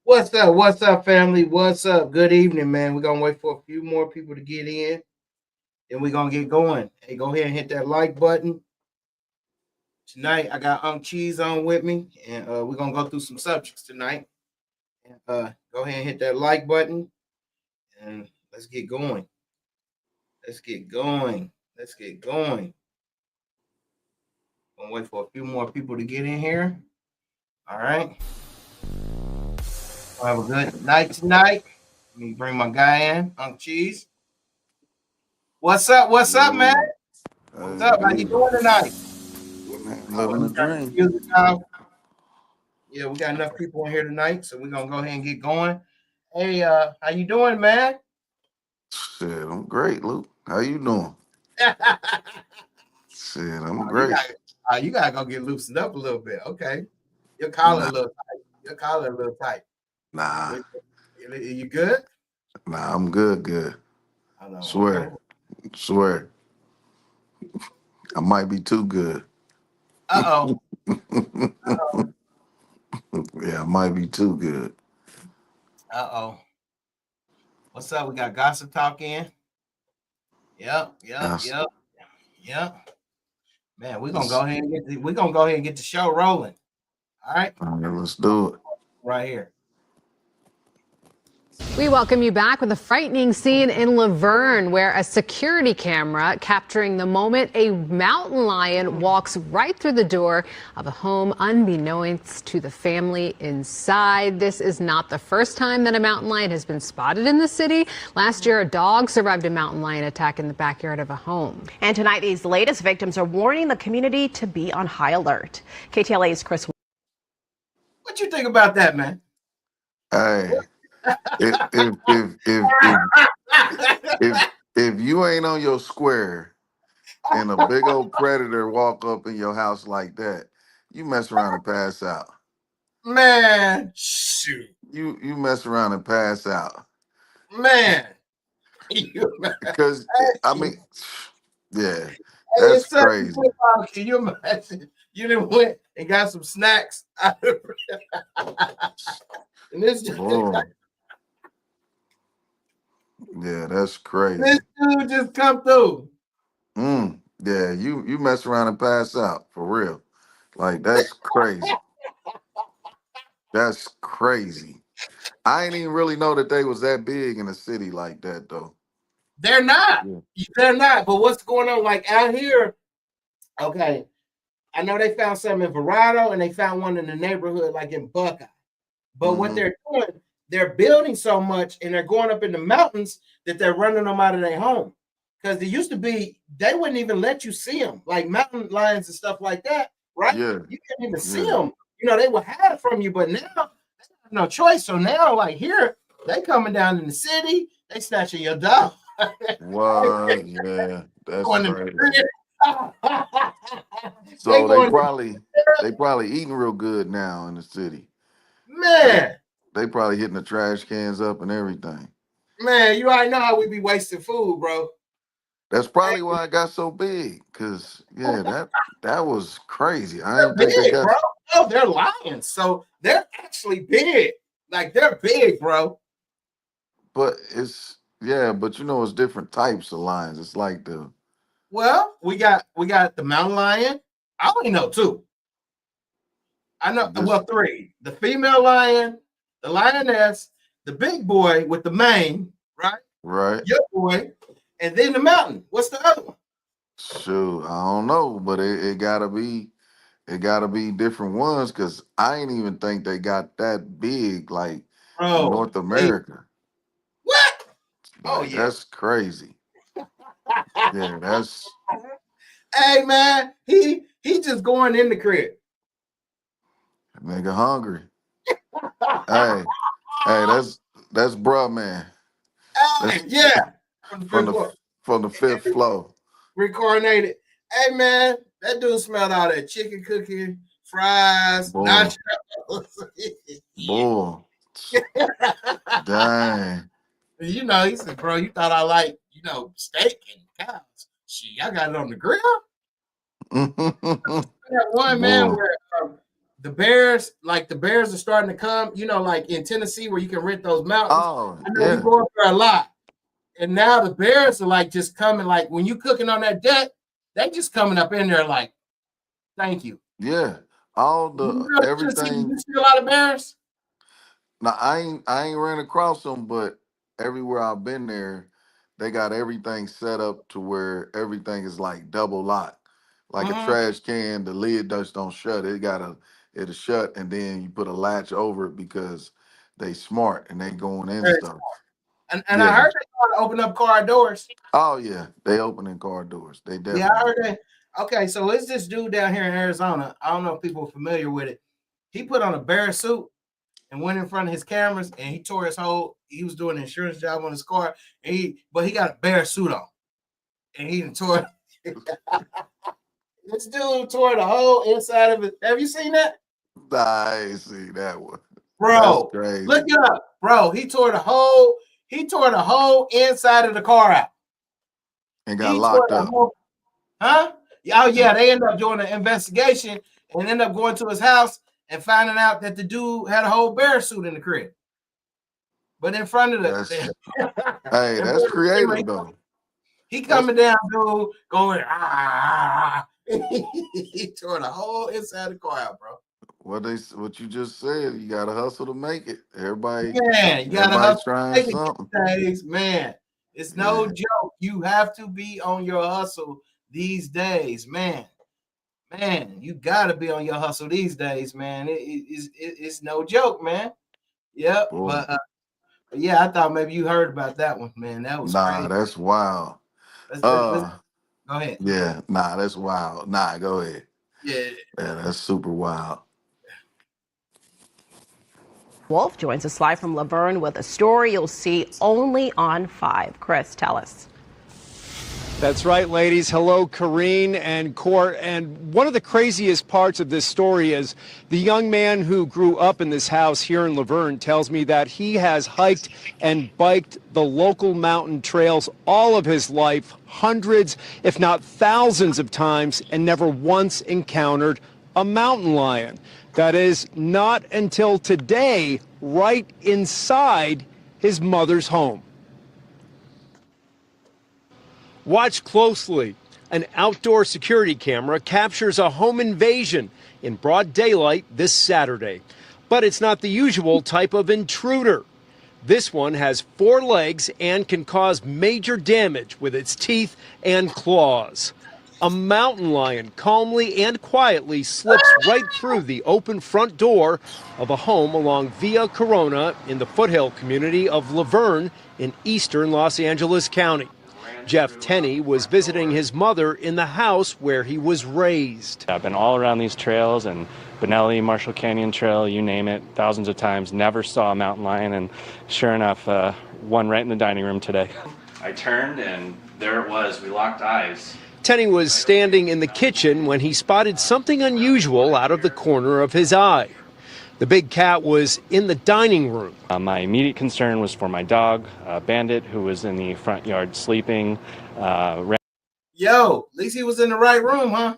What's up? What's up, family? What's up? Good evening, man. We're gonna wait for a few more people to get in, and we're gonna get going. Hey, go ahead and hit that like button. Tonight, I got Cheese on with me, and we're gonna go through some subjects tonight. And, go ahead and hit that like button, and let's get going. Let's get going. Let's get going. Gonna wait for a few more people to get in here. All right. Have a good night tonight. Let me bring my guy in, Cheese. What's up? What's up, man? What's up? How you doing tonight? Living the dream. Yeah, we got enough people in here tonight, so we're gonna go ahead and get going. Hey, how you doing, man? Shit, I'm great, Luke. How you doing? Shit, I'm You great. you gotta go get loosened up a little bit. Okay, your collar a little tight. Your collar a little tight. Nah, You good? I'm good, good. I know. Swear, swear. I might be too good. Uh oh. Yeah, I might be too good. Uh-oh. What's up? We got gossip talk in. Yep. Man, we're gonna go ahead and get the show rolling. All right. All right, let's do it. Right here. We welcome you back with a frightening scene in Laverne where a security camera capturing the moment a mountain lion walks right through the door of a home unbeknownst to the family inside. This is not the first time that a mountain lion has been spotted in the city. Last year, a dog survived a mountain lion attack in the backyard of a home. And tonight, these latest victims are warning the community to be on high alert. KTLA's Chris. What you think about that, man? Hey, if you ain't on your square and a big old predator walk up in your house like that, you mess around and pass out. Man, shoot. You mess around and pass out. Man. Because I mean, yeah, that's crazy. Can you imagine? You done went and got some snacks out of and this yeah, that's crazy. This dude just come through. Yeah, you mess around and pass out for real. Like that's crazy. That's crazy. I ain't even really know that they was that big in a city like that though. They're not. Yeah. They're not. But what's going on? Like out here, okay. I know they found some in Verrado and they found one in the neighborhood, like in Buckeye. But what they're doing, they're building so much and they're going up in the mountains that they're running them out of their home. Because they used to be, they wouldn't even let you see them, like mountain lions and stuff like that, right? Yeah. You can't even see them. You know, they will hide from you, but now they have no choice. So now, like here, they coming down in the city, they snatching your dog. What? Yeah, that's crazy. So they probably eating real good now in the city. Man. They probably hitting the trash cans up and everything. Man, you already know how we be wasting food, bro. That's probably why it got so big. Cause yeah, that was crazy. I didn't think they got. Bro. Oh, they're lions, so they're actually big. Like they're big, bro. But but you know it's different types of lions. It's like the. Well, we got the mountain lion. I only know two. I know three. The female lion, the lioness, the big boy with the mane, right? Right. Your boy, and then the mountain. What's the other one? Shoot, I don't know, but it gotta be different ones because I ain't even think they got that big like in North America. What? Like, that's crazy. Yeah, that's. Hey man, he just going in the crib. Nigga hungry. hey, that's bruh man. Hey, yeah. From the fifth floor. Reincarnated. Hey man, that dude smelled all that chicken cooking, fries, nachos. Boy. Dang. You know, he said, bro, you thought I like, steak and cows. Shit, y'all got it on the grill? That one man Boy. where the Bears, like the Bears are starting to come, like in Tennessee where you can rent those mountains. Oh, I know you yeah. go up there a lot. And now the Bears are like just coming, like when you cooking on that deck, they just coming up in there like, thank you. Yeah. All You the go to Tennessee, everything. you see a lot of Bears? Now I ain't ran across them, but everywhere I've been there, they got everything set up to where everything is like double lock. Like a Mm-hmm. trash can, the lid just don't shut. It'll shut and then you put a latch over it because they smart and they going in stuff. And I Yeah. heard they want to open up car doors. Oh yeah. They opening car doors. They Yeah, I definitely. heard that. Okay, so it's this dude down here in Arizona. I don't know if people are familiar with it. He put on a bear suit and went in front of his cameras and he tore his whole. He was doing an insurance job on his car, but he got a bear suit on, and he tore. This dude tore the whole inside of it. Have you seen that, I ain't see that one. That's bro? Look crazy. it up, bro. He tore the whole. He tore the whole inside of the car out. And got He tore locked the up. whole. Huh? Oh And yeah, they ended up doing an investigation and ended up going to his house and finding out that the dude had a whole bear suit in the crib. But in front of that's hey, in front that's of the camera, creative though. he That's coming down, dude, going he tore the whole inside of the car out, bro. what you just said. You gotta hustle to make it. Man, you gotta Everybody hustle trying to make it something. these days, man. It's no Yeah. joke. You have to be on your hustle these days, man. Man, you gotta be on your hustle these days, man. It's no joke, man. Yep, Boy. but yeah, I thought maybe you heard about that one, man. That was Nah, crazy. that's wild. Let's Uh go ahead. yeah, nah, that's wild. Nah, go ahead. Yeah. Yeah, that's super wild. Wolf joins us live from Laverne with a story you'll see only on 5. Chris, tell us. That's right, ladies. Hello, Kareen and Court. And one of the craziest parts of this story is the young man who grew up in this house here in Laverne tells me that he has hiked and biked the local mountain trails all of his life, hundreds, if not thousands of times, and never once encountered a mountain lion. That is not until today, right inside his mother's home. Watch closely. An outdoor security camera captures a home invasion in broad daylight this Saturday. But it's not the usual type of intruder. This one has 4 legs and can cause major damage with its teeth and claws. A mountain lion calmly and quietly slips right through the open front door of a home along Via Corona in the foothill community of Laverne in eastern Los Angeles County. Jeff Tenney was visiting his mother in the house where he was raised. I've been all around these trails and Benelli, Marshall Canyon Trail, you name it, thousands of times. Never saw a mountain lion, and sure enough, one right in the dining room today. I turned and there it was. We locked eyes. Tenney was standing in the kitchen when he spotted something unusual out of the corner of his eye. The big cat was in the dining room. My immediate concern was for my dog, Bandit, who was in the front yard sleeping. Yo, at least he was in the right room, huh?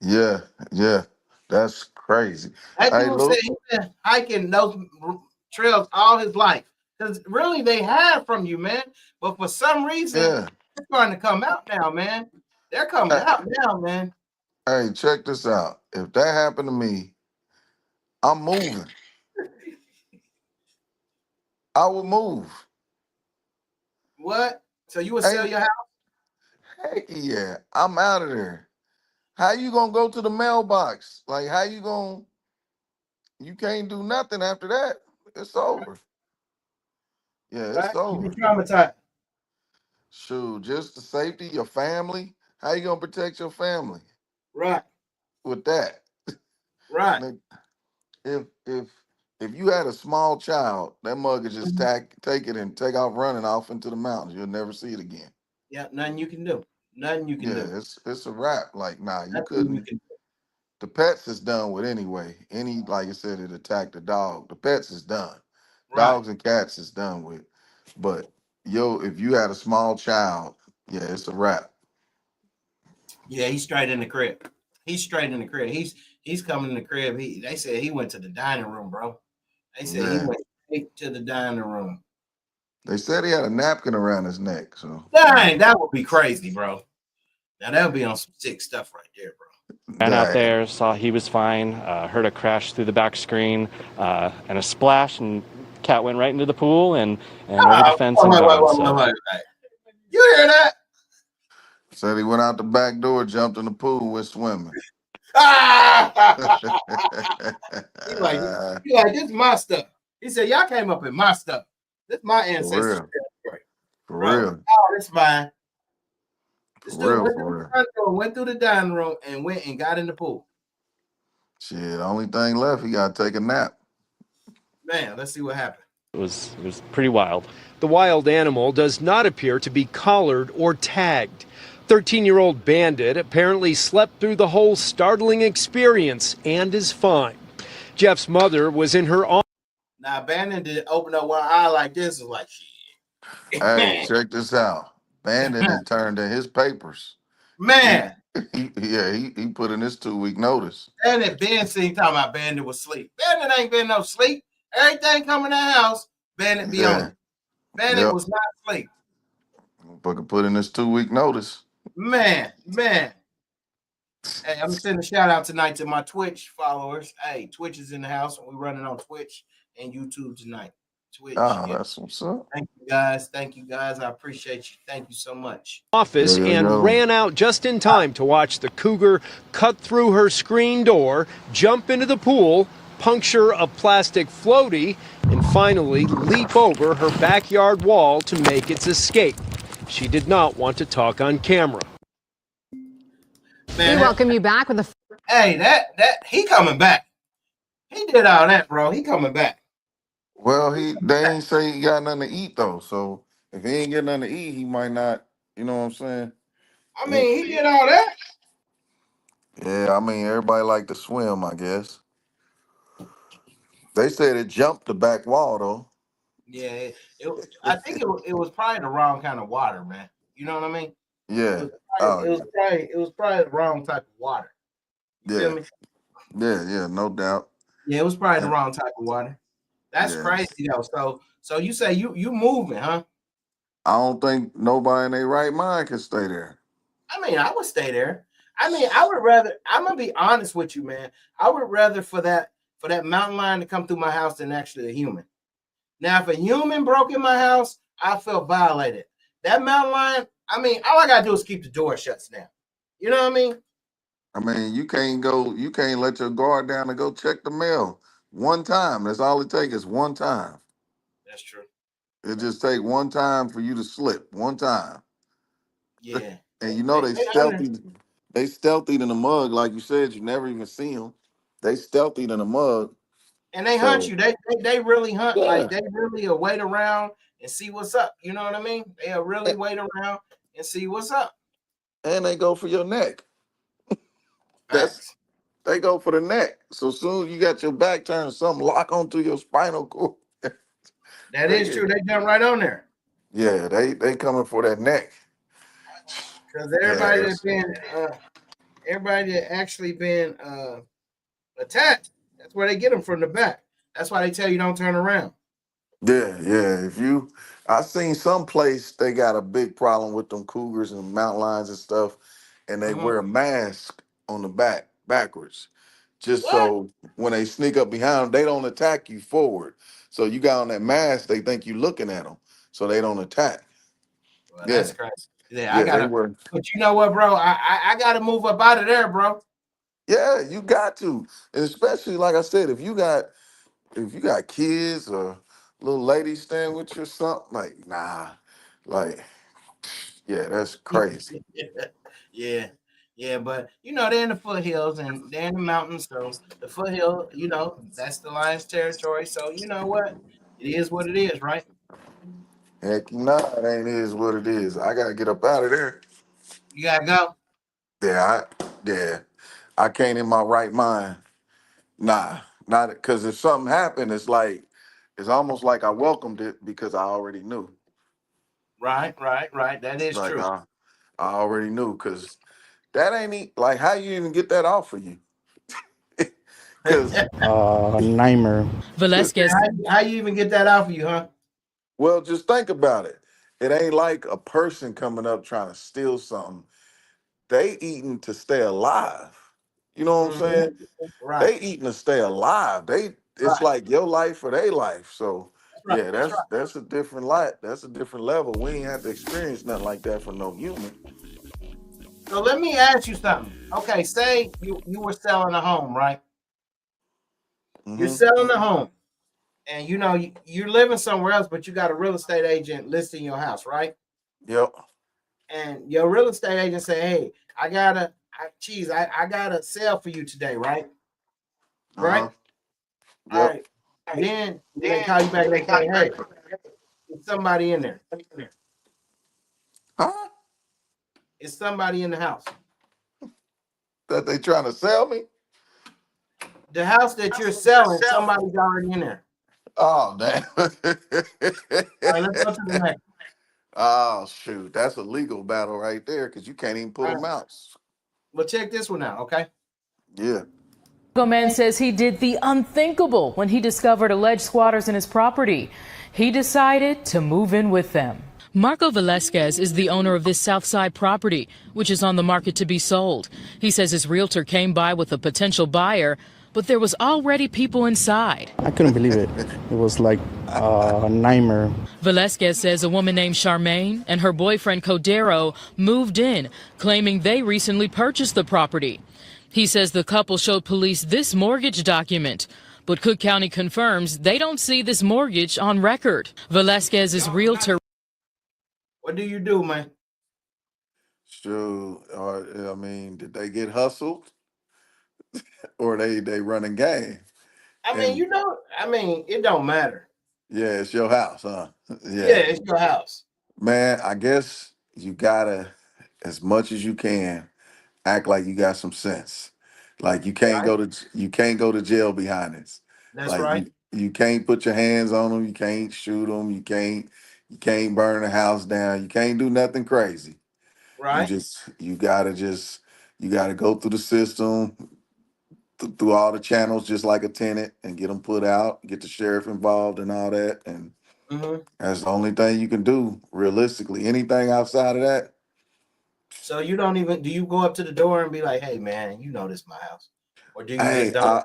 Yeah, yeah. That's crazy. That Hey, dude said look. he's been hiking those trails all his life. Because really, they hide from you, man. But for some reason, Yeah. they're starting to come out now, man. They're coming Hey, out now, man. hey, check this out. If that happened to me, I'm moving. I would move. What? So you would sell Ain't your house? heck yeah. I'm out of there. How you gonna go to the mailbox? Like how you can't do nothing after that. It's over. Yeah, Right? it's You be over. traumatized. Shoot, just the safety, your family. How you gonna protect your family Right, with that? right. Like, if you had a small child, that mug could just Mhm. take it and take off running off into the mountains. You'll never see it again. Yeah, nothing you can do. Nothing you can Yeah, do. it's a wrap. Like, nah, you Nothing you couldn't. can do. The pets is done with anyway. Any, like I said, it attacked the dog. The pets is done. Right. Dogs and cats is done with. But if you had a small child, yeah, it's a wrap. Yeah, he's straight in the crib. He's straight in the crib. He's coming in the crib. They said he went to the dining room, bro. They said he Yeah. went straight to the dining room. They said he had a napkin around his neck. So Dang, that would be crazy, bro. Now that would be on some sick stuff right there, bro. Ran out Dang. there, saw he was fine, heard a crash through the back screen, and a splash, and cat went right into the pool and over the fence and gone. So Wait. You hear that? Said he went out the back door, jumped in the pool, went swimming. He like, this is my stuff. He said, y'all came up in my stuff. This is my ancestors. For Bro, real. oh, this mine. This For dude real, went for through real. the front door, went through the dining room, and went and got in the pool. Shit, the only thing left, he got to take a nap. Man, let's see what happened. it was pretty wild. The wild animal does not appear to be collared or tagged. 13-year-old Bandit apparently slept through the whole startling experience and is fine. Jeff's mother was in her office. Now, Bandit did open up one eye like this, was like, shit. Hey, check this out. Bandit had turned in his papers. Man, He put in his 2-week notice. Bandit been seen talking about Bandit was asleep. Bandit ain't been no sleep. Everything come in the house, Bandit be on it. Bandit was not asleep. But put in his 2-week notice. Man. Hey, I'm sending a shout out tonight to my Twitch followers. Hey, Twitch is in the house. We're running on Twitch and YouTube tonight. Twitch. That's what's up. Thank you guys. I appreciate you. Thank you so much. Office and ran out just in time to watch the cougar cut through her screen door, jump into the pool, puncture a plastic floaty, and finally leap over her backyard wall to make its escape. She did not want to talk on camera. Man, We welcome you back with a hey, that he coming back. He did all that, bro. He coming back. Well, they ain't say he got nothing to eat though. So if he ain't getting nothing to eat, he might not. You know what I'm saying? I mean, he did all that. Yeah, I mean everybody like to swim, I guess. They said it jumped the back wall though. Yeah, I think it was probably the wrong kind of water, man. You know what I mean? Yeah. It was probably the wrong type of water. You feel me? Yeah, no doubt. Yeah, it was probably the wrong type of water. That's crazy though. So you say you moving, huh? I don't think nobody in their right mind can stay there. I mean, I would stay there. I mean, I would rather. I'm gonna be honest with you, man. I would rather for that mountain lion to come through my house than actually a human. Now, if a human broke in my house, I felt violated. That mountain lion, I mean, all I gotta do is keep the door shut now. You know what I mean? I mean, you can't let your guard down and go check the mail one time. That's all it takes is one time. That's true. It just take one time for you to slip. One time. Yeah. And you know they stealthied in the mug, like you said. You never even see them. They stealthied in the mug. And they hunt you. They really hunt. Like they really wait around and see what's up. You know what I mean? They'll really wait around and see what's up. And they go for your neck. They go for the neck. So soon you got your back turned, something lock onto your spinal cord. That is true. They jump right on there. Yeah, they coming for that neck. Because everybody that actually been attacked, that's where they get them from the back. That's why they tell you don't turn around. Yeah. I seen some place they got a big problem with them cougars and mountain lions and stuff, and they wear a mask on the back backwards, just so when they sneak up behind them, they don't attack you forward. So you got on that mask, they think you looking at them, so they don't attack. Well, that's crazy. Yeah, I gotta. But you know what, bro? I gotta move up out of there, bro. Yeah, you got to, and especially like I said, if you got kids or little ladies staying with you or something, like that's crazy. Yeah, but you know they're in the foothills and they're in the mountains, so the foothill, you know, that's the lion's territory. So you know what? It is what it is, right? Heck, nah, it ain't is what it is. I gotta get up out of there. You gotta go. I can't in my right mind. Nah, not because if something happened, it's almost like I welcomed it because I already knew. Right. That is true. I already knew because That ain't like how you even get that off of you? Because Nightmare. Velasquez. How you even get that out of you, huh? well, just think about it. It ain't like a person coming up trying to steal something. They eating to stay alive. You know what I'm saying? Right. They eating to stay alive. It's Right. like your life or their life. So Right. yeah, that's a different light. That's a different level. We ain't had to experience nothing like that for no human. So let me ask you something. Okay, say you were selling a home, right? You're selling a home, and you know you're living somewhere else, but you got a real estate agent listing your house, right? Yep. And your real estate agent say, "Hey, I got a sale for you today, right? Right? Uh-huh. All Yep. right. Then they call you back and they say, "Hey, there's somebody in there. Huh? It's somebody in the house. That they trying to sell me? The house that you're selling, somebody's already in there." Oh damn. All right, let's go to the next. Oh shoot, that's a legal battle right there because you can't even pull All them right. out. Well, check this one out, okay? Yeah. Man says he did the unthinkable when he discovered alleged squatters in his property. He decided to move in with them. Marco Velasquez is the owner of this Southside property, which is on the market to be sold. He says his realtor came by with a potential buyer, but there was already people inside. I couldn't believe it. It was like a nightmare. Velasquez says a woman named Charmaine and her boyfriend Codero moved in, claiming they recently purchased the property. He says the couple showed police this mortgage document, but Cook County confirms they don't see this mortgage on record. Velasquez's realtor. What do you do, man? Sure. I mean, did they get hustled or they running game? I mean, it don't matter. Yeah, it's your house, huh? Yeah, it's your house. Man, I guess you gotta, as much as you can, act like you got some sense. Like you can't go to jail behind this. That's Like right. you can't put your hands on them. You can't shoot them. You can't burn the house down. You can't do nothing crazy. Right. You gotta go through the system, through all the channels, just like a tenant, and get them put out. Get the sheriff involved and all that, and Mm-hmm. that's the only thing you can do realistically. Anything outside of that, So do you go up to the door and be like, "Hey, man, you know this is my house," or do you just hey, don't?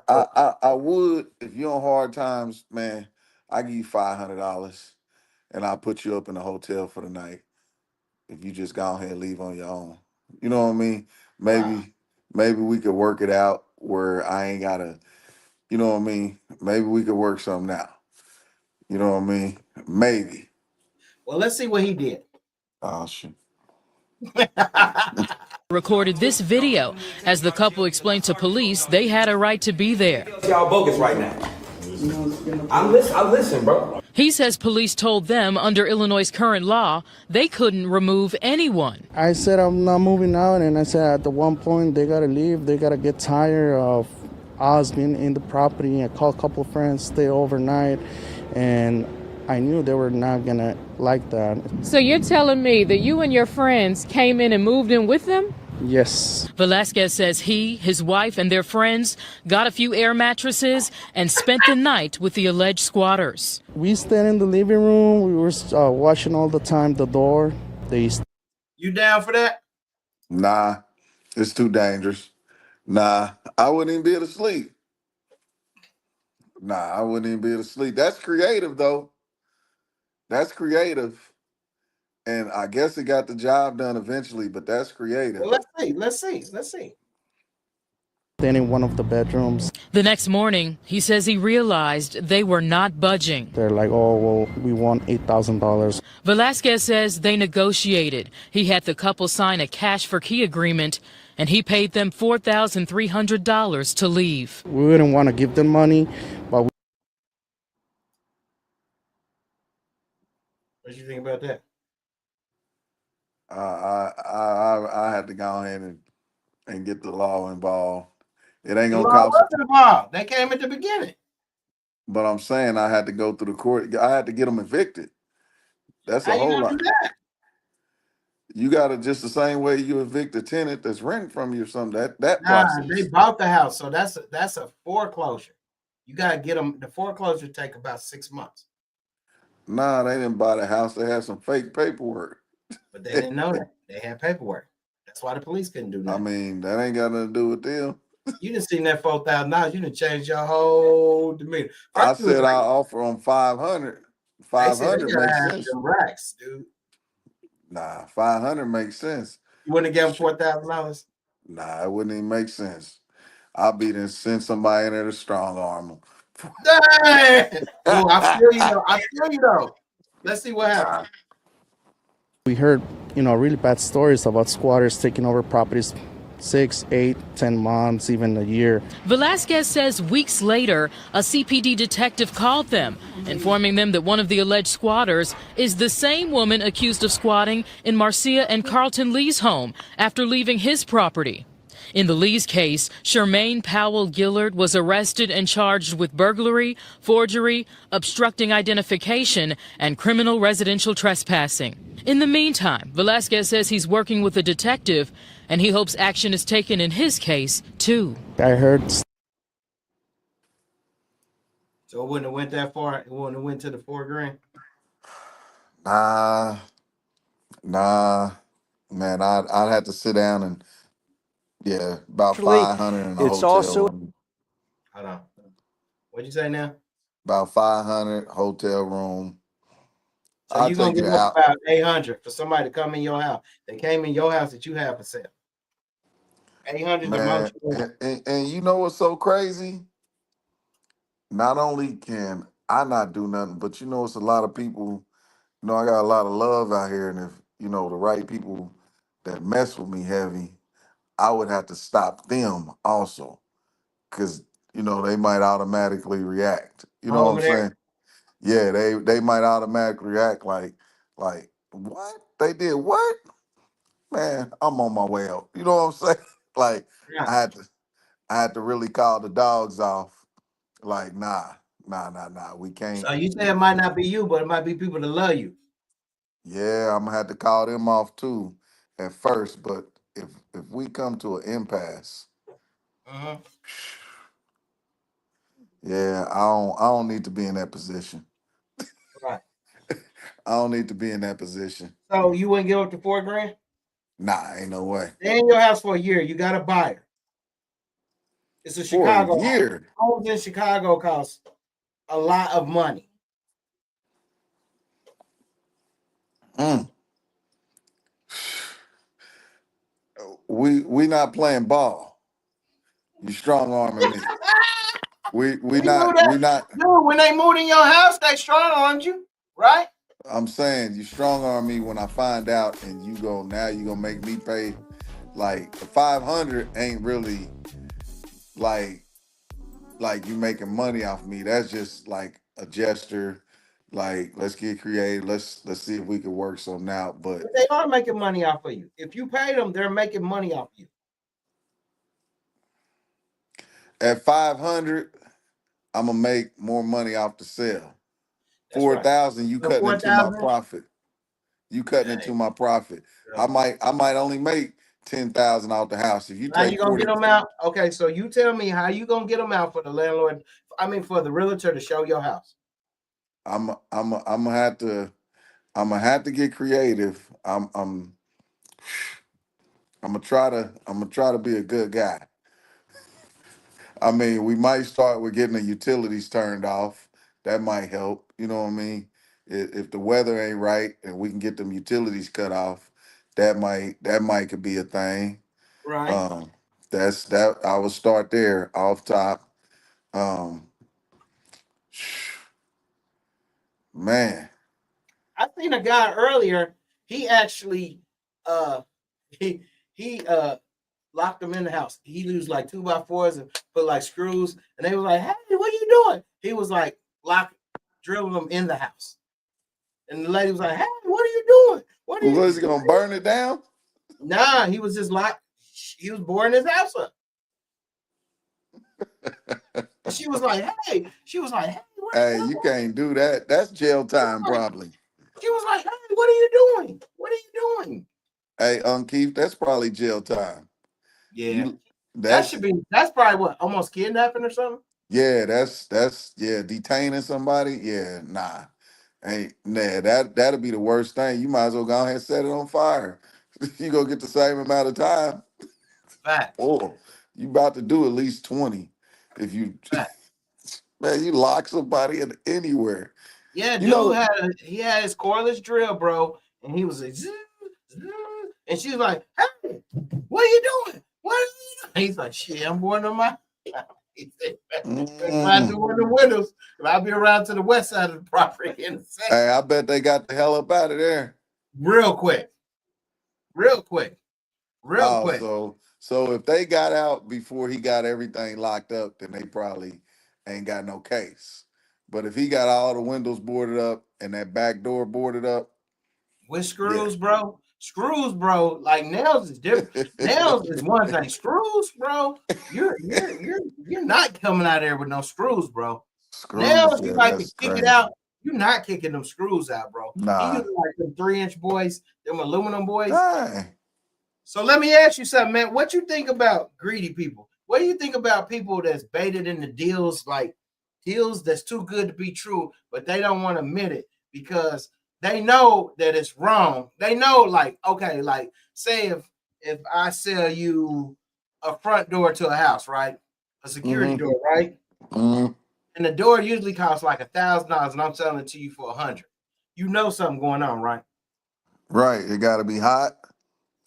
I would if you're on hard times, man. I give you $500, and I'll put you up in a hotel for the night. If you just go ahead and leave on your own, you know what I mean? Wow. Maybe we could work it out where I ain't gotta. You know what I mean? Maybe we could work something out. You know what I mean? Maybe. Well, let's see what he did. Oh shit. Recorded this video as the couple explained to police they had a right to be there. Y'all bogus right now. I listen, bro. He says police told them under Illinois' current law they couldn't remove anyone. I said I'm not moving out, and I said at the one point they gotta leave. They gotta get tired of us being in the property. I called a couple of friends, stay overnight, and I knew they were not gonna like that. So you're telling me that you and your friends came in and moved in with them? Yes. Velasquez says he, his wife, and their friends got a few air mattresses and spent the night with the alleged squatters. We stayed in the living room. We were watching all the time the door. You down for that? Nah, it's too dangerous. Nah, I wouldn't even be able to sleep. Nah, I wouldn't even be able to sleep. That's creative though. That's creative. And I guess it got the job done eventually, but that's creative. Well, let's see. Then in one of the bedrooms, The next morning, he says he realized they were not budging. they're like, "Oh, well, we want $8,000." Velasquez says they negotiated. He had the couple sign a cash for key agreement, and he paid them $4,300 to leave. We wouldn't want to give them money, but What you think about that? I had to go ahead and get the law involved. It ain't The gonna law cost. wasn't involved. They came at the beginning. But I'm saying I had to go through the court. I had to get them evicted. That's How a you whole gonna lot. do that? You gotta just the same way you evict a tenant that's renting from you or something. That Nah, they process. bought the house, so that's a foreclosure. You gotta get them. The foreclosure take about 6 months, Nah, they didn't buy the house. They had some fake paperwork. but they didn't know that they had paperwork. That's why the police couldn't do I nothing. mean, that ain't got nothing to do with them. You didn't see that $4,000. You didn't change your whole demeanor. I First, it was said I like offer them 500. they said they 500 gotta makes have sense. them racks, dude. Nah, 500 makes sense. You wouldn't have given $4,000. Nah, it wouldn't even make sense. I'll be then send somebody in there to strong arm them. Dang! Oh, I feel you though. I feel you though. Let's see what happens. We heard, really bad stories about squatters taking over properties 6, 8, 10 months, even a year. Velasquez says weeks later, a CPD detective called them, informing them that one of the alleged squatters is the same woman accused of squatting in Marcia and Carlton Lee's home after leaving his property. In the Lee's case, Shermaine Powell Gillard was arrested and charged with burglary, forgery, obstructing identification, and criminal residential trespassing. In the meantime, Velasquez says he's working with a detective, and he hopes action is taken in his case, too. I heard. So it wouldn't have went that far. It wouldn't have went to the $4,000. Nah, man. I'd have to sit down and about Actually, 500 in a it's hotel also- room. Hold on. What'd you say now? About 500 hotel room. So I'll you're gonna take it give out. up about 800 for somebody to come in your house. They came in your house that you have for sale. 800 the Man, most you want. and you know what's so crazy? Not only can I not do nothing, but it's a lot of people. I got a lot of love out here, and if the right people that mess with me heavy, I would have to stop them also, because they might automatically react. You know what Over I'm there. saying? Yeah, they might automatically react like what they did what? Man, I'm on my way out. You know what I'm saying? Like Yeah. I had to really call the dogs off. Like, nah. We can't. So you say it might not be you, but it might be people that love you. Yeah, I'm gonna have to call them off too at first. But if we come to an impasse, Uh-huh. yeah, I don't need to be in that position. Right. I don't need to be in that position. So you wouldn't give up the $4,000? Nah, ain't no way. They're in your house for a year. You got a buyer. It's a For Chicago. a year. Homes in Chicago cost a lot of money. We not playing ball. You strong arming me. we not. Dude, when they moved in your house, they strong armed you, right? I'm saying you strong arm me when I find out, and you gonna make me pay. Like the 500 ain't really like you making money off me. That's just like a gesture. Like, let's get creative. Let's see if we can work something out. But They are making money off of you. If you pay them, they're making money off you. at 500, I'm gonna make more money off the sale. That's 4,000, you So cutting into my 4,000? profit. You cutting into my profit. Yeah. I might only make 10,000 out the house. If you How take you gonna 40, get them out? Okay, so you tell me how you gonna get them out for the landlord. I mean, for the realtor to show your house. I'm gonna have to get creative. I'm gonna try to be a good guy. I mean, we might start with getting the utilities turned off. That might help. You know what I mean? If the weather ain't right and we can get them utilities cut off, that might could be a thing. Right. That's that. I would start there off top. Um, man, I seen a guy earlier. He actually he locked them in the house. He used like 2x4s and put like screws, and they was like, "Hey, what are you doing?" He was like drilling them in the house. And the lady was like, "Hey, what are you doing? What are you?" was he gonna burn it down? Nah, he was just he was boring his house up. She was like, "Hey," what are Hey, you can't do that. That's jail time, probably. She was like, "Hey, what are you doing? What are you doing?" Hey, Keith, that's probably jail time. Yeah. That's That's probably what, almost kidnapping or something? yeah, that's detaining somebody. Yeah, nah. That'll be the worst thing. You might as well go ahead and set it on fire. You gonna get the same amount of time. Facts. Oh, you about to do at least 20. If you Facts. man, you lock somebody in anywhere. Yeah, You know, he had his cordless drill, bro, and he was like, zzz, zzz, and she was like, "Hey, what are you doing? What are you doing?" He's like, "Shit, I'm going to my." He said, "I do in the windows, and I'll be around to the west side of the property in a second." hey, I bet they got the hell up out of there. Real quick. So if they got out before he got everything locked up, then they probably ain't got no case. But if he got all the windows boarded up and that back door boarded up, with screws, bro. Screws, bro. Like nails is different. Nails is one thing. Screws, bro. You're not coming out there with no screws, bro. Nails, you might be kicking it out. You're not kicking them screws out, bro. Nah. You like them 3-inch boys, them aluminum boys. Dang. So let me ask you something, man. What you think about greedy people? What do you think about people that's baited into deals, like deals that's too good to be true, but they don't want to admit it because they know that it's wrong. They know, like, okay, like say if I sell you a front door to a house, right? A security door, right? Mm-hmm. And the door usually costs like $1,000, and I'm selling it to you for $100. You know something going on, right? Right. It got to be hot,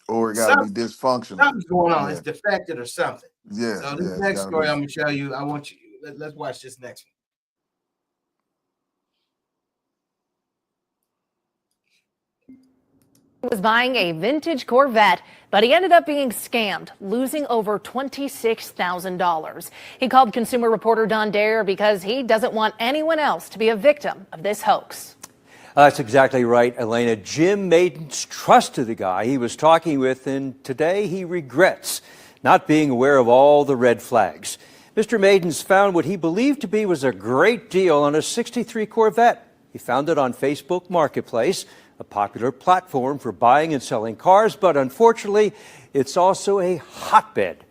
or it got to be dysfunctional. Something's going on. It's defected or something. Yeah. So this next story I'm gonna show you. I want you. Let's watch this next one. Was buying a vintage Corvette, but he ended up being scammed, losing over $26,000. He called consumer reporter Don Dare because he doesn't want anyone else to be a victim of this hoax. That's exactly right, Elena. Jim Maidens trusted the guy he was talking with, and today he regrets not being aware of all the red flags. Mr. Maidens found what he believed to be was a great deal on a '63 Corvette. He found it on Facebook Marketplace, a popular platform for buying and selling cars, but unfortunately, it's also a hotbed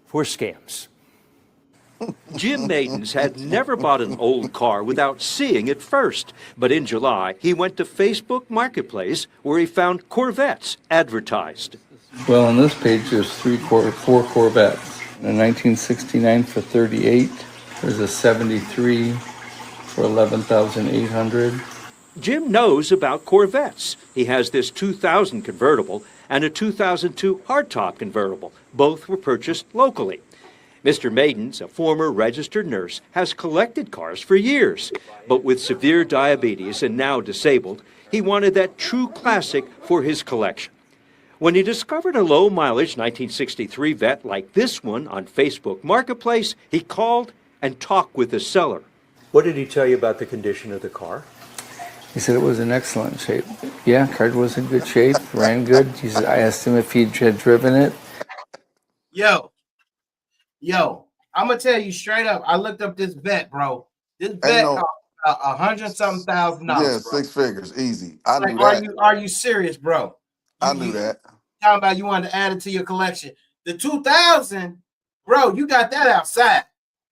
for scams. Jim Maidens had never bought an old car without seeing it first. But in July, he went to Facebook Marketplace where he found Corvettes advertised. Well, on this page, there's four Corvettes. A 1969 for $38,000. There's a 73 for $11,800. Jim knows about Corvettes. He has this 2000 convertible and a 2002 hardtop convertible. Both were purchased locally. Mr. Maidens, a former registered nurse, has collected cars for years. But with severe diabetes and now disabled, he wanted that true classic for his collection. When he discovered a low-mileage 1963 Vet like this one on Facebook Marketplace, he called and talked with the seller. What did he tell you about the condition of the car? He said it was in excellent shape. Yeah, car was in good shape, ran good. He said, I asked him if he had driven it. Yo, I'm gonna tell you straight up. I looked up this Vet, bro. This Vet cost $100-something thousand. Yeah, bro. 6 figures, easy. I knew that. Are you serious, bro? I knew that. Talking about you wanted to add it to your collection. The 2000, bro, you got that outside.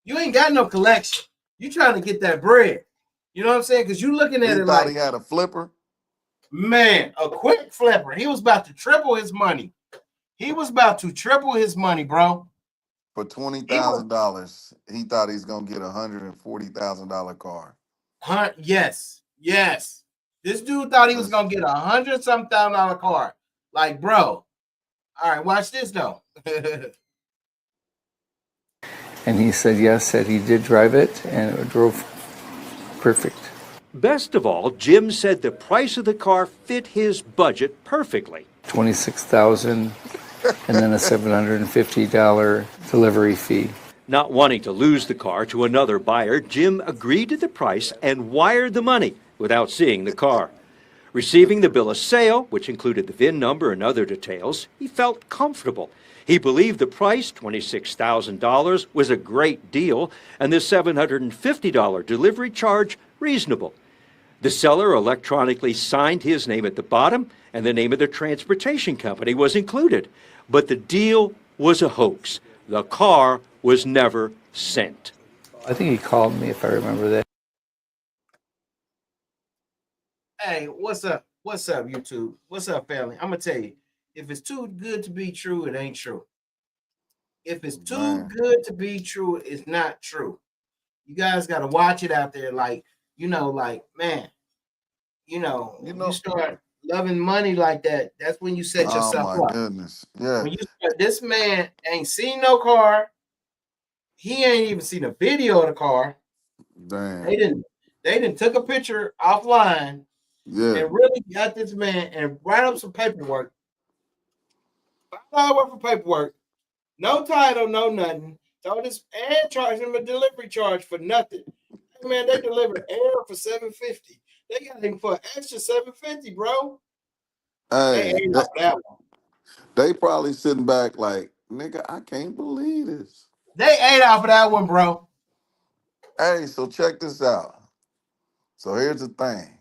You ain't got no collection. You trying to get that bread. You know what I'm saying? Because you looking at it like he had a flipper. Man, a quick flipper. He was about to triple his money. Bro. For $20,000, he thought he's gonna get $140,000 car. Yes. This dude thought he was gonna get $100-something thousand car. Like, bro. All right, watch this though. And he said yes, said he did drive it, and it drove perfect. Best of all, Jim said the price of the car fit his budget perfectly. $26,000. And then a $750 delivery fee. Not wanting to lose the car to another buyer, Jim agreed to the price and wired the money without seeing the car. Receiving the bill of sale, which included the VIN number and other details, he felt comfortable. He believed the price, $26,000, was a great deal, and the $750 delivery charge reasonable. The seller electronically signed his name at the bottom, and the name of the transportation company was included. But the deal was a hoax. The car was never sent. I think he called me, if I remember that. Hey, what's up? What's up, YouTube? What's up, family? I'm gonna tell you, if it's too good to be true, it ain't true. If it's too good to be true, it's not true. You guys got to watch it out there. Like, man, you start loving money like that. That's when you set yourself up. Oh my goodness. Yeah. When you start, this man ain't seen no car. He ain't even seen a video of the car. Damn. They didn't took a picture offline. Yeah. And really got this man and write up some paperwork. $5 worth of paperwork. No title, no nothing. So this and charge him a delivery charge for nothing. Hey man, they delivered air for $750. They got him for an extra $750, bro. Hey, They ate off that one. they probably sitting back like, nigga, I can't believe this. They ate off of that one, bro. Hey, so check this out. So here's the thing.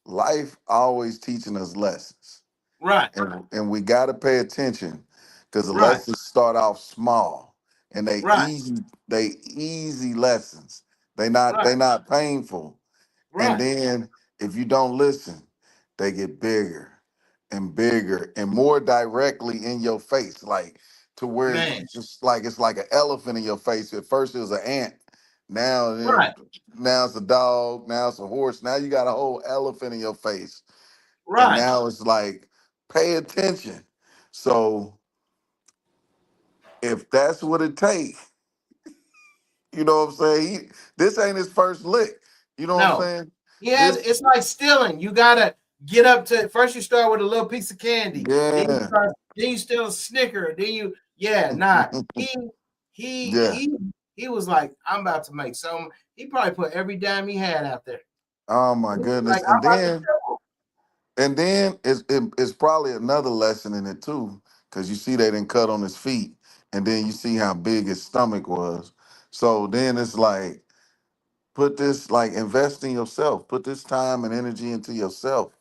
Life always teaching us lessons. Right. And we got to pay attention because the Right. lessons start off small and they Right. easy lessons. They not painful. Right. And then if you don't listen, they get bigger and bigger and more directly in your face, like to where Man. it's just like it's like an elephant in your face. At first it was an ant. Now, Right. now it's a dog. Now it's a horse. Now you got a whole elephant in your face. And Right. now it's like, pay attention. So if that's what it takes, you know what I'm saying? This ain't his first lick. You know what I'm No. saying? Yeah, it's like stealing. You gotta get up to first. You start with a little piece of candy. Then Yeah. you steal a Snicker. Then you he was like, I'm about to make some. He probably put every dime he had out there. Oh my goodness. Like, I'm about to And then it's probably another lesson in it too, because you see they didn't cut on his feet, and then you see how big his stomach was. So then it's like, invest in yourself. Put this time and energy into yourself.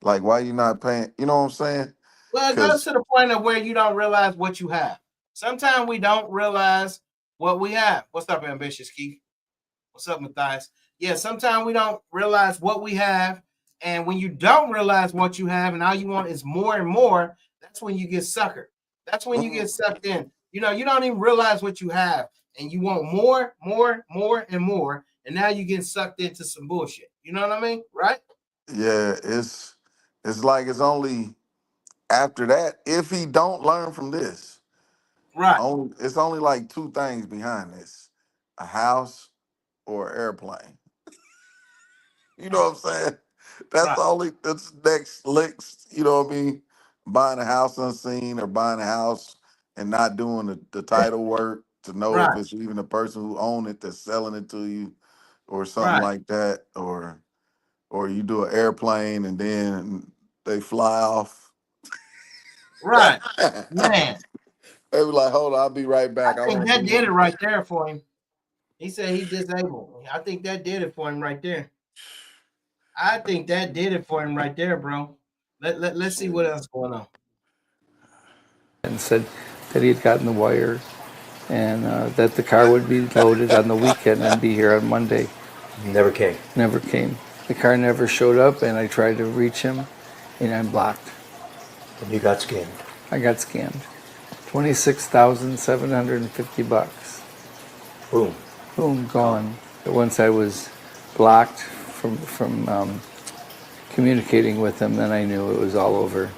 Like, why you not paying? You know what I'm saying? Well, it goes to the point of where you don't realize what you have. Sometimes we don't realize what we have. What's up, Ambitious Keith? What's up, Matthias? Yeah, sometimes we don't realize what we have. And when you don't realize what you have and all you want is more and more, that's when you get suckered. That's when you get sucked in. You don't even realize what you have. And you want more, and more. And now you get sucked into some bullshit. You know what I mean? Right? Yeah, it's like it's only after that, if he don't learn from this, right? It's only like two things behind this: a house or an airplane. You know what I'm saying? That's next licks. You know what I mean? Buying a house unseen or buying a house and not doing the title work to know if it's even the person who owned it that's selling it to you, or something like that, or you do an airplane and then they fly off. Right. Man. They were like, hold on, I'll be right back. I think that did it right there for him. He said he disabled. I think that did it for him right there. I think that did it for him right there, bro. Let's see what else going on. And said that he had gotten the wire and that the car would be loaded on the weekend and be here on Monday. Never came. Never came. The car never showed up, and I tried to reach him, and I'm blocked. And you got scammed. I got scammed. $26,750. Boom. Boom, gone. Once I was blocked from communicating with him, then I knew it was all over.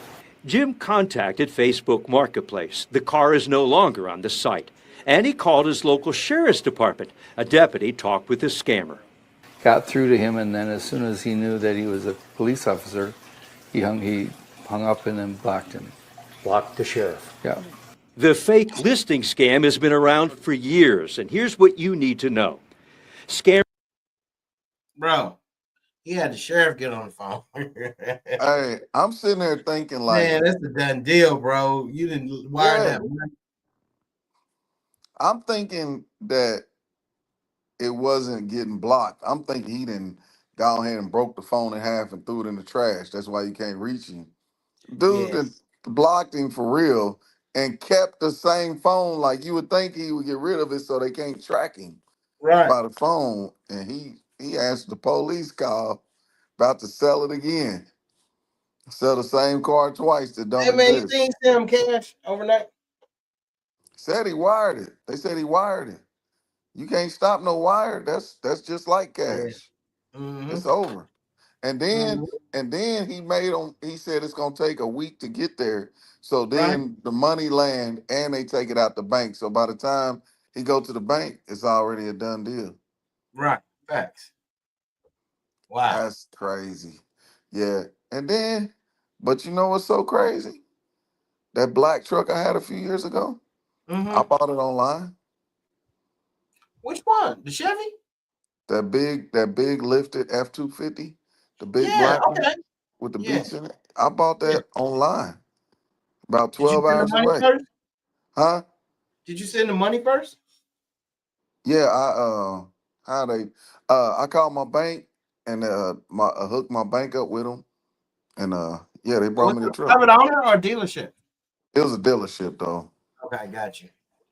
Jim contacted Facebook Marketplace. The car is no longer on the site. And he called his local sheriff's department. A deputy talked with the scammer. Got through to him, and then as soon as he knew that he was a police officer, he hung up and then blocked him. Blocked the sheriff. Yeah. The fake listing scam has been around for years, and here's what you need to know. Bro, he had the sheriff get on the phone. Hey, I'm sitting there thinking like, man, that's a done deal, bro. You didn't wire that. I'm thinking that it wasn't getting blocked. I'm thinking he didn't Gone ahead and broke the phone in half and threw it in the trash. That's why you can't reach him. Dude Yeah. that blocked him for real and kept the same phone. Like you would think he would get rid of it so they can't track him Right. by the phone. And he answered the police call about to sell it again. Sell the same car twice that don't Hey man, you exist. think he sent him cash overnight? Said he wired it. They said he wired it. You can't stop no wire. That's just like Yeah. cash. Mm-hmm. It's over. And then Mm-hmm. he made them. He said it's gonna take a week to get there. So Right. then the money land and they take it out the bank. So by the time he go to the bank, it's already a done deal. Right. Facts. Wow. That's crazy. Yeah. And then, but you know what's so crazy? That black truck I had a few years ago, Mm-hmm. I bought it online. Which one? The Chevy? That big lifted F-250, the big Yeah. black one Okay. with the Yeah. beats in it. I bought Yeah. that online, about Did you 12 send the hours money away. first? Huh? Did you send the money first? Yeah, I called my bank and I hooked my bank up with them, and yeah, they brought Was me it the a truck. private owner or a dealership? It was a dealership though. Okay, got you.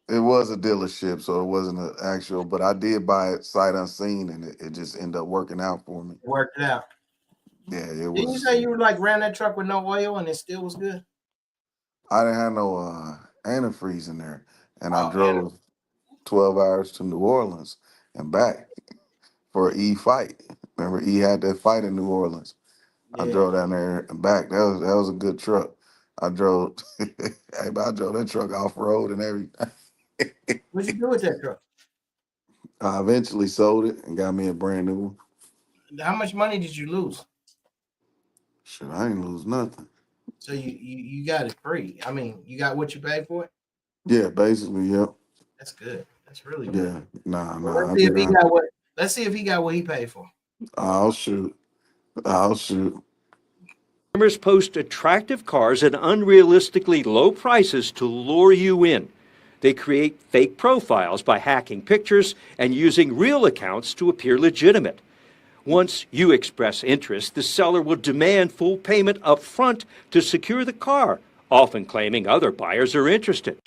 It was a dealership, so it wasn't an actual, but I did buy it sight unseen, and it just ended up working out for me. Worked it out. Yeah, it Didn't you was. say you like ran that truck with no oil and it still was good? I didn't have no antifreeze in there, and I Oh man. drove 12 hours to New Orleans and back for an E fight. Remember, E had that fight in New Orleans. I Yeah. drove down there and back. That was a good truck. I drove, I drove that truck off road and everything. What'd you do with that truck? I eventually sold it and got me a brand new one. How much money did you lose? Shit, I ain't lose nothing. So you got it free. I mean, you got what you paid for it? Yeah, basically, yep. That's good. That's really good. Yeah, nah, Well, nah. let's see if he got what. Let's see if he got what he paid for. I'll shoot. Consumers post attractive cars at unrealistically low prices to lure you in. They create fake profiles by hacking pictures and using real accounts to appear legitimate. Once you express interest, the seller will demand full payment up front to secure the car, often claiming other buyers are interested.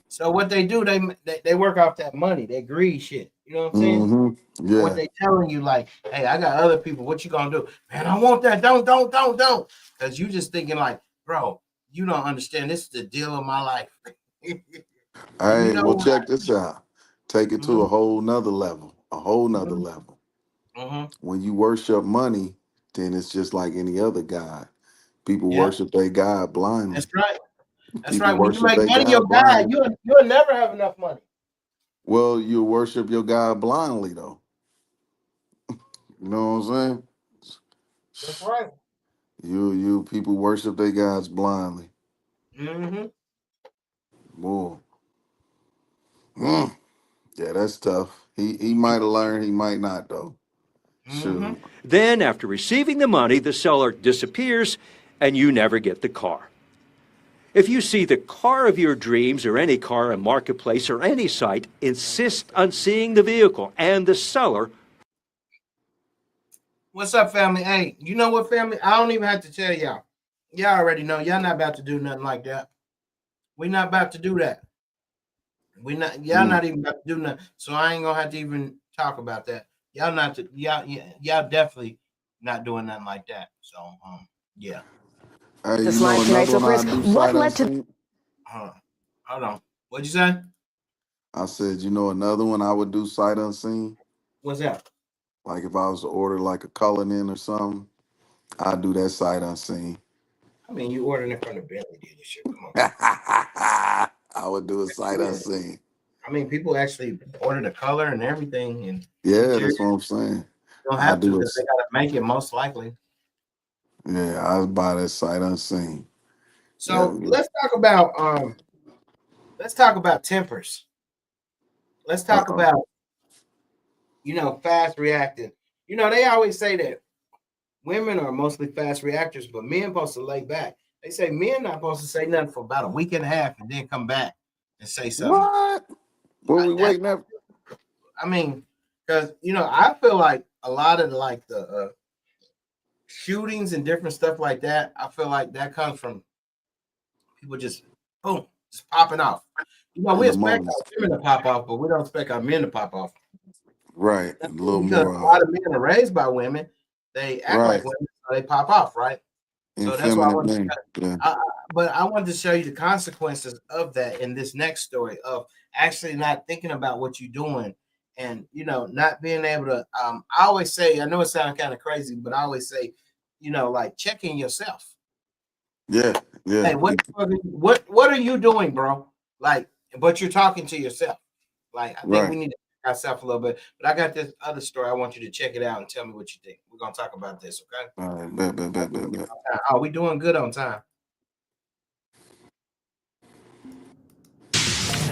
So what they do, they work off that money, that greed shit. You know what I'm saying? Mm-hmm. Yeah. What they telling you, like, hey, I got other people. What you gonna do? Man, I want that. Don't. Because you just thinking like, bro, you don't understand. This is the deal of my life. Hey, You know well, what? check this out. Take it to a whole nother level. A whole nother level. Mm-hmm. When you worship money, then it's just like any other god. People Yeah. worship their God blindly. That's right. That's People right. When you worship make their money, God your God, blindly. you'll never have enough money. Well, you worship your God blindly, though. You know what I'm That's saying? right. You people worship their gods blindly. Mm-hmm. Boy. Yeah, that's tough. He might have learned, he might not though. Shoot. Then, after receiving the money, the seller disappears and you never get the car. If you see the car of your dreams or any car in Marketplace or any site, insist on seeing the vehicle and the seller. What's up, family? Hey, you know what, family? I don't even have to tell y'all. Y'all already know. Y'all not about to do nothing like that. We're not about to do that. Y'all not even about to do nothing. So I ain't gonna have to even talk about that. Y'all definitely not doing nothing like that. So yeah. Hey, you know another one I do sight unseen? Hold on. What'd you say? I said, you know another one I would do sight unseen? What's that? Like if I was to order like a Cullinan or something, I'd do that sight unseen. I mean, you ordering it from the Bentley dealership. Come on. I would do a sight unseen. I mean, people actually order the color and everything, and Yeah, that's what I'm saying. don't have to because they gotta make it most likely. Yeah, I'd buy that sight unseen. So Yeah. let's talk about tempers. Let's talk about fast reacting. They always say that women are mostly fast reactors, but men supposed to lay back. They say men not supposed to say nothing for about a week and a half and then come back and say something. What? What we waiting at? I mean, because I feel like a lot of like the shootings and different stuff like that, I feel like that comes from people just boom, just popping off. You know, we In the expect moment. our women to pop off, but we don't expect our men to pop off. Right. A little Because more a lot of men are raised by women, they act like right. women, so they pop off, right? So that's why I Effeminate wanted man. Yeah. but I wanted to show you the consequences of that in this next story of actually not thinking about what you're doing and not being able to I always say, I know it sounds kind of crazy, but I always say, like checking yourself. Yeah. Yeah. Hey, what are you doing, bro? Like, but you're talking to yourself. Like, I think Right. we need to check ourselves a little bit. But I got this other story. I want you to check it out and tell me what you think. We're gonna talk about this, okay? All right. Bet. Oh, we doing good on time.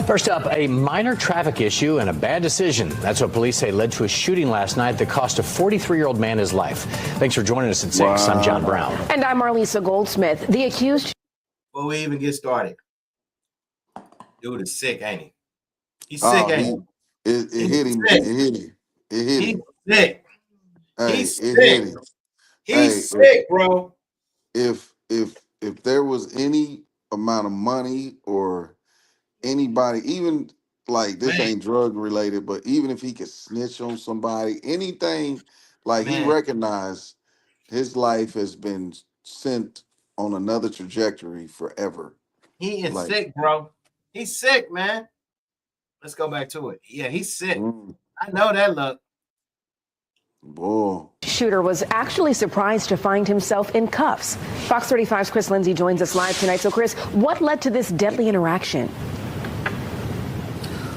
First up, a minor traffic issue and a bad decision. That's what police say led to a shooting last night that cost a 43-year-old man his life. Thanks for joining us at 6. I'm John Brown. And I'm Marlisa Goldsmith. The accused. Before we even get started, dude is sick, ain't he? He's sick, ain't he? It hit him. It hit him. It hit him. He's sick. Hey, He's it sick. hit him. He's sick, bro. If there was any amount of money or anybody, even like this ain't drug related, but even if he could snitch on somebody, anything, like he recognized his life has been sent on another trajectory forever. He is sick, bro. He's sick, man. Let's go back to it. Yeah, he's sick. I know that look. Boy. Shooter was actually surprised to find himself in cuffs. Fox 35's Chris Lindsay joins us live tonight. So, Chris, what led to this deadly interaction?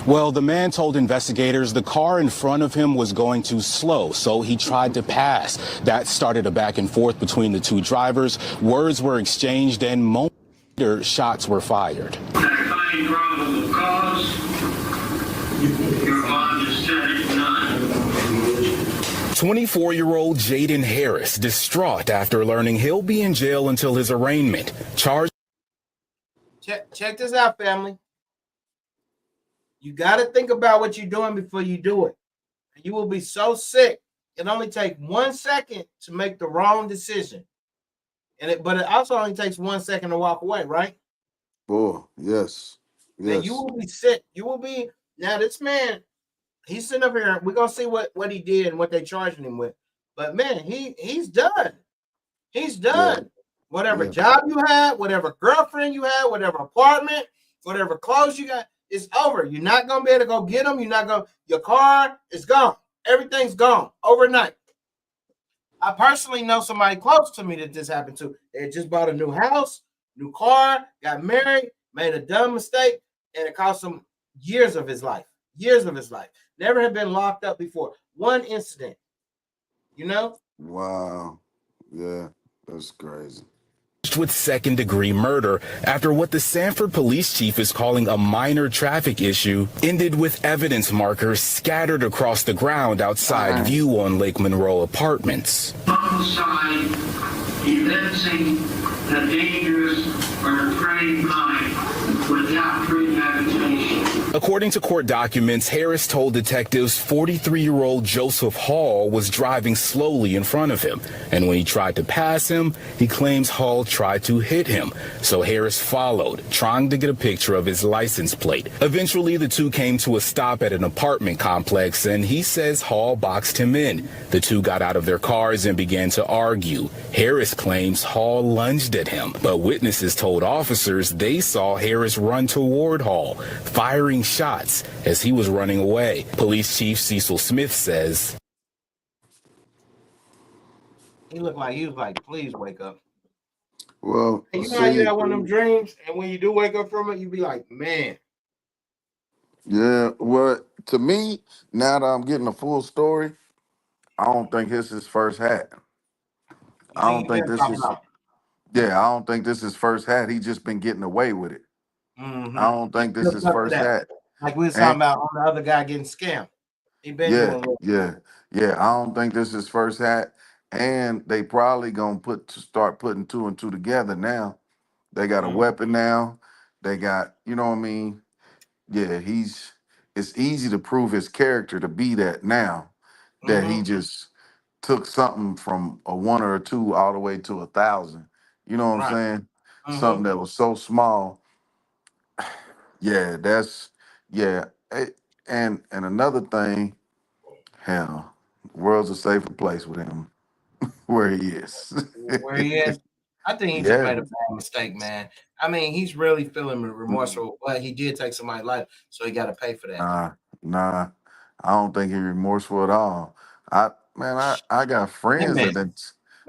Well, the man told investigators the car in front of him was going too slow, so he tried to pass. That started a back and forth between the two drivers. Words were exchanged, and moments later, shots were fired. 24-year-old Jaden Harris distraught after learning he'll be in jail until his arraignment. Charged. Check this out, family. You got to think about what you're doing before you do it. You will be so sick. It only takes 1 second to make the wrong decision. But it also only takes 1 second to walk away, right? Boy, yes. And you will be sick. You will be. Now, this man, he's sitting up here. We're going to see what he did and what they charging him with. But, man, he's done. He's done. Yeah. Whatever job you had, whatever girlfriend you had, whatever apartment, whatever clothes you got, it's over. You're not going to be able to go get them. Your car is gone. Everything's gone overnight. I personally know somebody close to me that this happened to. They just bought a new house, new car, got married, made a dumb mistake, and it cost him years of his life. Never had been locked up before. One incident, Wow. Yeah, that's crazy. With second-degree murder after what the Sanford police chief is calling a minor traffic issue ended with evidence markers scattered across the ground outside view on Lake Monroe Apartments. Homicide, evincing a dangerous or depraved mind without premeditation. According to court documents, Harris told detectives 43-year-old Joseph Hall was driving slowly in front of him, and when he tried to pass him, he claims Hall tried to hit him. So Harris followed, trying to get a picture of his license plate. Eventually, the two came to a stop at an apartment complex, and he says Hall boxed him in. The two got out of their cars and began to argue. Harris claims Hall lunged at him, but witnesses told officers they saw Harris run toward Hall, firing shots as he was running away. Police Chief Cecil Smith says he looked like he was like, please wake up. Well, and you know how you have one of them dreams, and when you do wake up from it, you be like, man. Yeah, well, to me, now that I'm getting a full story, I don't think this is his first hat. I don't think this is his first hat. He's just been getting away with it. Mm-hmm. I don't think this is his first hat. Like we was talking about on the other guy getting scammed. He been doing I don't think this is his first hat. And they probably gonna start putting two and two together now. They got a weapon now. They got, you know what I mean? Yeah, it's easy to prove his character to be that now. That he just took something from a one or a two all the way to 1,000. You know what I'm Right. saying? Something Mm-hmm. that was so small. Yeah, that's yeah. And another thing, hell, the world's a safer place with him where he is. Where he is, I think he just Yeah. made a bad mistake, man. I mean, he's really feeling remorseful, but he did take somebody's life, so he got to pay for that. Nah. I don't think he's remorseful at all. I got Hey, friends man,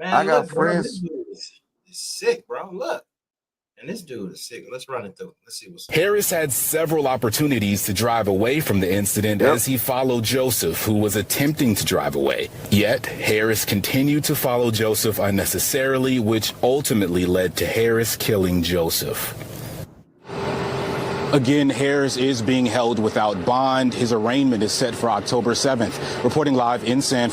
I man, got look, bro, this friends. dude is sick, bro. Look, and this dude is sick. Let's run it through. Let's see what's. Harris had several opportunities to drive away from the incident as he followed Joseph, who was attempting to drive away. Yet, Harris continued to follow Joseph unnecessarily, which ultimately led to Harris killing Joseph. Again, Harris is being held without bond. His arraignment is set for October 7th. Reporting live in San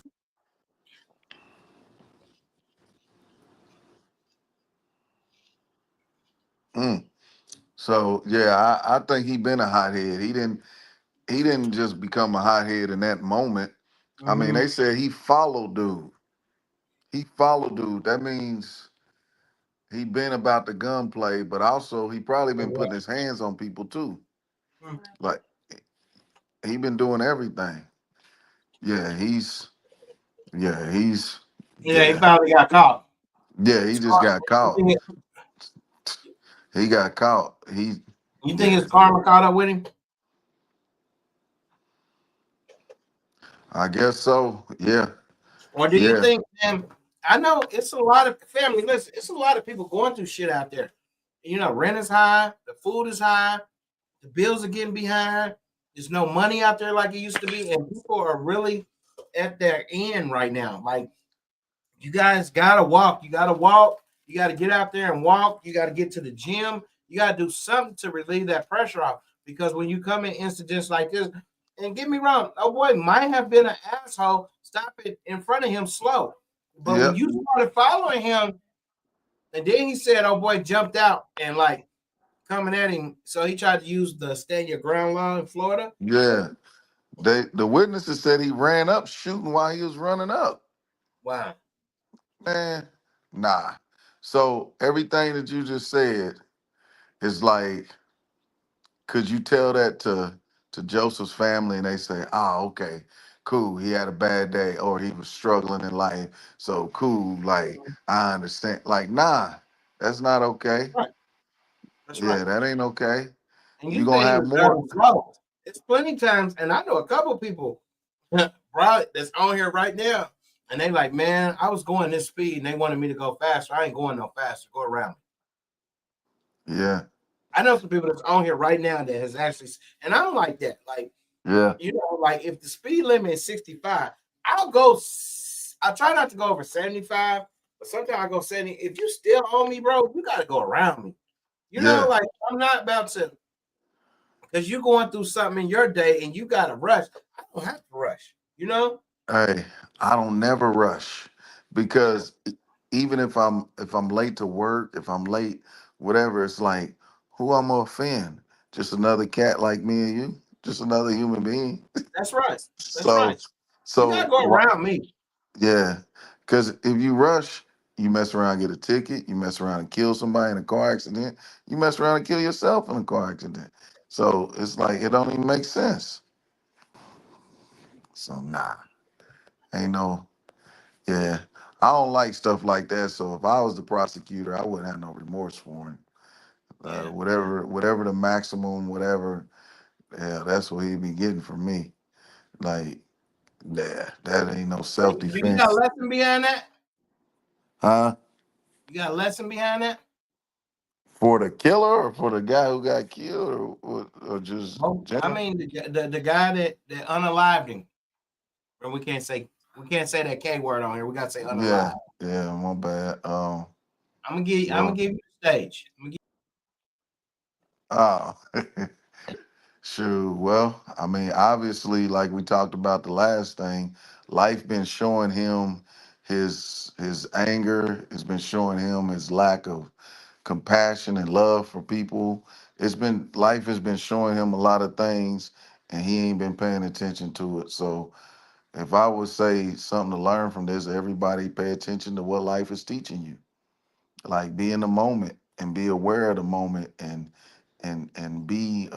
So yeah, I think he been a hothead. He didn't just become a hothead in that moment. I mean, Mm-hmm. they said he followed dude. He followed dude. That means he been about the gunplay, but also he probably been putting his hands on people too. Like he been doing everything. Yeah, he's Yeah, he finally got caught. yeah, he just got caught. You He got caught. think Yeah, his karma caught up with him? I guess so. Yeah. Or do you Yeah. think, man? I know it's a lot of family. Listen, it's a lot of people going through shit out there. You know, rent is high, the food is high, the bills are getting behind. There's no money out there like it used to be, and people are really at their end right now. Like, you guys gotta walk. You gotta walk. You gotta get out there and walk. You gotta get to the gym. You gotta do something to relieve that pressure off. Because when you come in incidents like this, and get me wrong, oh boy might have been an asshole. Stop it in front of him slow. But when Yep. you started following him, and then he said, "Oh boy," jumped out and like coming at him. So he tried to use the stand your ground law in Florida. Yeah. The witnesses said he ran up shooting while he was running up. Wow. Man, nah. So everything that you just said is like, could you tell that to Joseph's family and they say, oh, okay, cool. He had a bad day or he was struggling in life. So cool, like I understand. Like, nah, that's not okay. Right. That's Yeah, right. that ain't okay. And You're you gonna say he have was more. driving slow. It's plenty times, and I know a couple people, right, that's on here right now, and they like, man, I was going this speed, and they wanted me to go faster. I ain't going no faster. Go around me. Yeah, I know some people that's on here right now that has actually, and I'm like that. Like, yeah, you know, like if the speed limit is 65, I'll go. I try not to go over 75, but sometimes I go 70. If you still on me, bro, you got to go around me. You know, yeah. like I'm not about to. Because you're going through something in your day and you got to rush. I don't have to rush, you know? Hey, I don't never rush Yeah. because even if I'm late to work, if I'm late, whatever, it's like who I'm gonna offend? Just another cat like me and you, just another human being. That's right. That's So, right. You got to so go what? around me. Yeah, because if you rush, you mess around, get a ticket, you mess around and kill somebody in a car accident, you mess around and kill yourself in a car accident. So it's like it don't even make sense. So nah, ain't no. Yeah, I don't like stuff like that. So if I was the prosecutor, I wouldn't have no remorse for him. Yeah. Whatever the maximum, whatever. Yeah, that's what he'd be getting from me. Like, yeah, that ain't no self Do you got a defense, lesson behind that? huh? You got a lesson behind that? For the killer or for the guy who got killed, or just Oh, I general? mean, the guy that unalived him. But we can't say that K word on here. We got to say Yeah, unalive. yeah, my bad. I'm gonna Well, give you the stage. oh, sure. Well, I mean, obviously, like we talked about the last thing, life been showing him his anger. It's been showing him his lack of compassion and love for people. Life has been showing him a lot of things, and he ain't been paying attention to it. So if I would say something to learn from this, everybody pay attention to what life is teaching you. Like be in the moment and be aware of the moment and be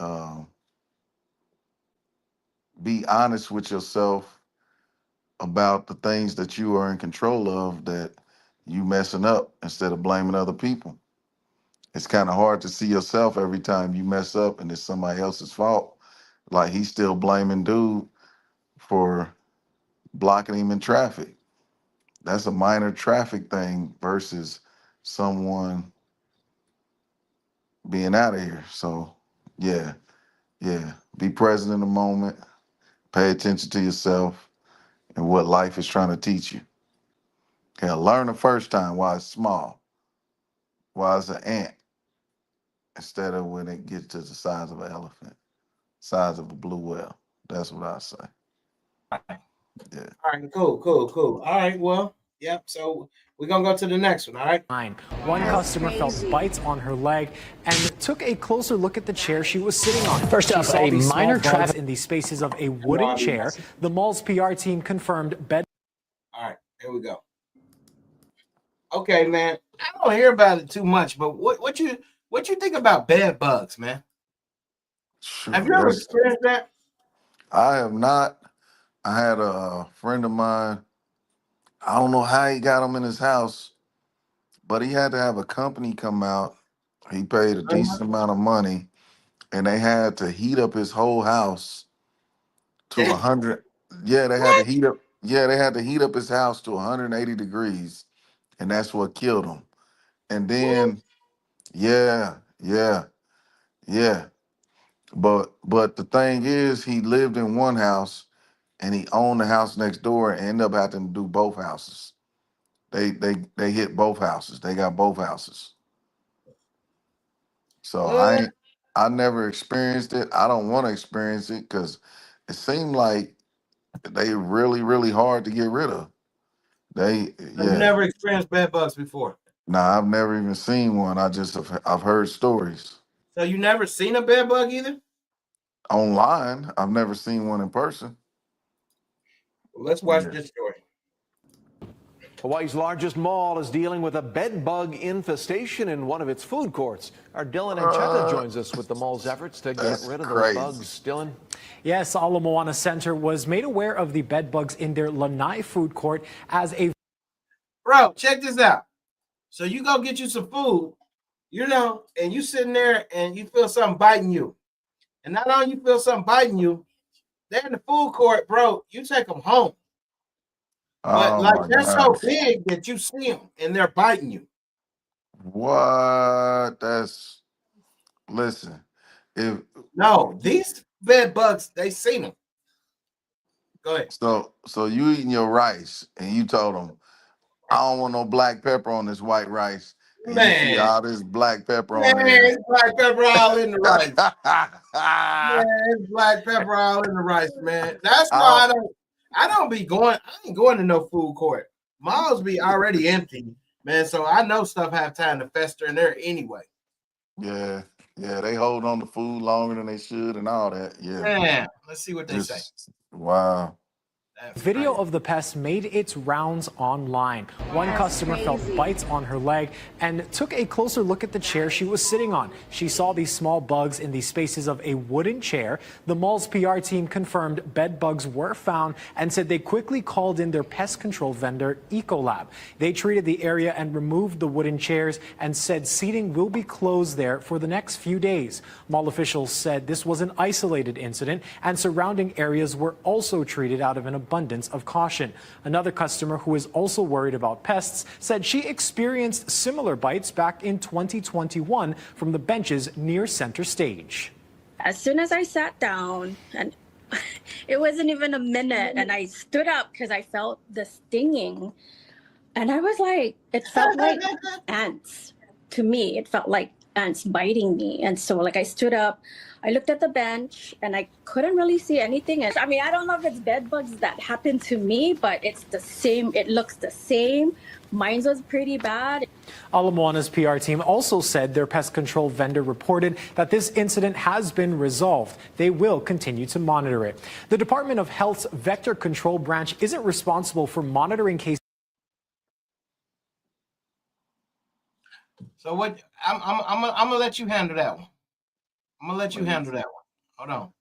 honest with yourself about the things that you are in control of that you messing up instead of blaming other people. It's kind of hard to see yourself every time you mess up and it's somebody else's fault. Like he's still blaming dude for blocking him in traffic. That's a minor traffic thing versus someone being out of here. So yeah, be present in the moment, pay attention to yourself and what life is trying to teach you. Yeah, learn the first time while it's small, while it's an ant, instead of when it gets to the size of an elephant, size of a blue whale. That's what I say. Yeah. All right, cool. All right, well, yep. So we're gonna go to the next one. All right. One customer felt bites on her leg and took a closer look at the chair she was sitting on. First up, a minor traffic in the spaces of a wooden chair. The mall's PR team confirmed bed. All right, here we go. Okay, man. I don't hear about it too much, but what you think about bed bugs, man? Have you ever experienced that? I have not. I had a friend of mine. I don't know how he got them in his house, but he had to have a company come out. He paid a decent amount of money, and they had to heat up his whole house to 100. Yeah, they had to heat up. Yeah, they had to heat up his house to 180 degrees, and that's what killed him. And then, yeah. But the thing is, he lived in one house, and he owned the house next door, and ended up having to do both houses. They hit both houses. They got both houses. So I never experienced it. I don't want to experience it because it seemed like they really hard to get rid of. You've never experienced bed bugs before. Nah, I've never even seen one. I've heard stories. So you never seen a bed bug either? Online, I've never seen one in person. Well, let's watch this story. Hawaii's largest mall is dealing with a bed bug infestation in one of its food courts. Our Dylan Ancheta joins us with the mall's efforts to get rid of those bugs. Dylan? Yes, Ala Moana Center was made aware of the bed bugs in their Lanai food court as a... Bro, check this out. So you go get you some food, and you sitting there and you feel something biting you. And not only you feel something biting you, they're in the food court, bro, you take them home. But they're so big that you see them and they're biting you. What? Listen. These bed bugs, they seen them. Go ahead. So you eating your rice and you told them, I don't want no black pepper on this white rice. And you see all this black pepper on there. It's black pepper all in the rice. It's black pepper all in the rice, man. That's why I ain't going to no food court. Malls be already empty, man. So I know stuff have time to fester in there anyway. Yeah, they hold on to food longer than they should and all that. Yeah. Man, let's see what they say. Wow. Video of the pest made its rounds online. One customer felt bites on her leg and took a closer look at the chair she was sitting on. She saw these small bugs in the spaces of a wooden chair. The mall's PR team confirmed bed bugs were found and said they quickly called in their pest control vendor, Ecolab. They treated the area and removed the wooden chairs and said seating will be closed there for the next few days. Mall officials said this was an isolated incident and surrounding areas were also treated out of an abundance of caution. Another customer who is also worried about pests said she experienced similar bites back in 2021 from the benches near center stage. As soon as I sat down, and it wasn't even a minute, and I stood up because I felt the stinging, and I was like, it felt like ants to me. It felt like ants biting me. And so I stood up, I looked at the bench and I couldn't really see anything. I mean, I don't know if it's bed bugs that happened to me, but it's the same. It looks the same. Mine was pretty bad. Ala Moana's PR team also said their pest control vendor reported that this incident has been resolved. They will continue to monitor it. The Department of Health's Vector Control Branch isn't responsible for monitoring cases. So what? I'm gonna let you handle that one. I'm gonna let you handle that one. Hold on.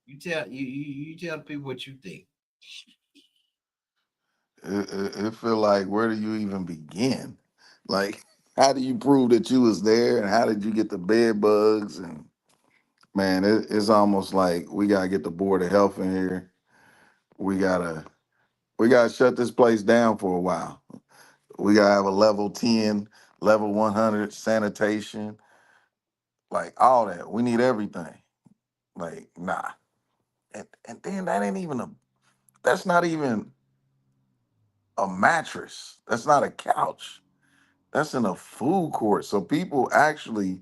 You tell the people what you think. It feel like, where do you even begin? Like, how do you prove that you was there, and how did you get the bed bugs? And man, it's almost like we gotta get the Board of Health in here. We gotta shut this place down for a while. We gotta have a level 10, level 100 sanitation, like all that. We need everything. Like, nah. And then that's not even a mattress. That's not a couch. That's in a food court. So people actually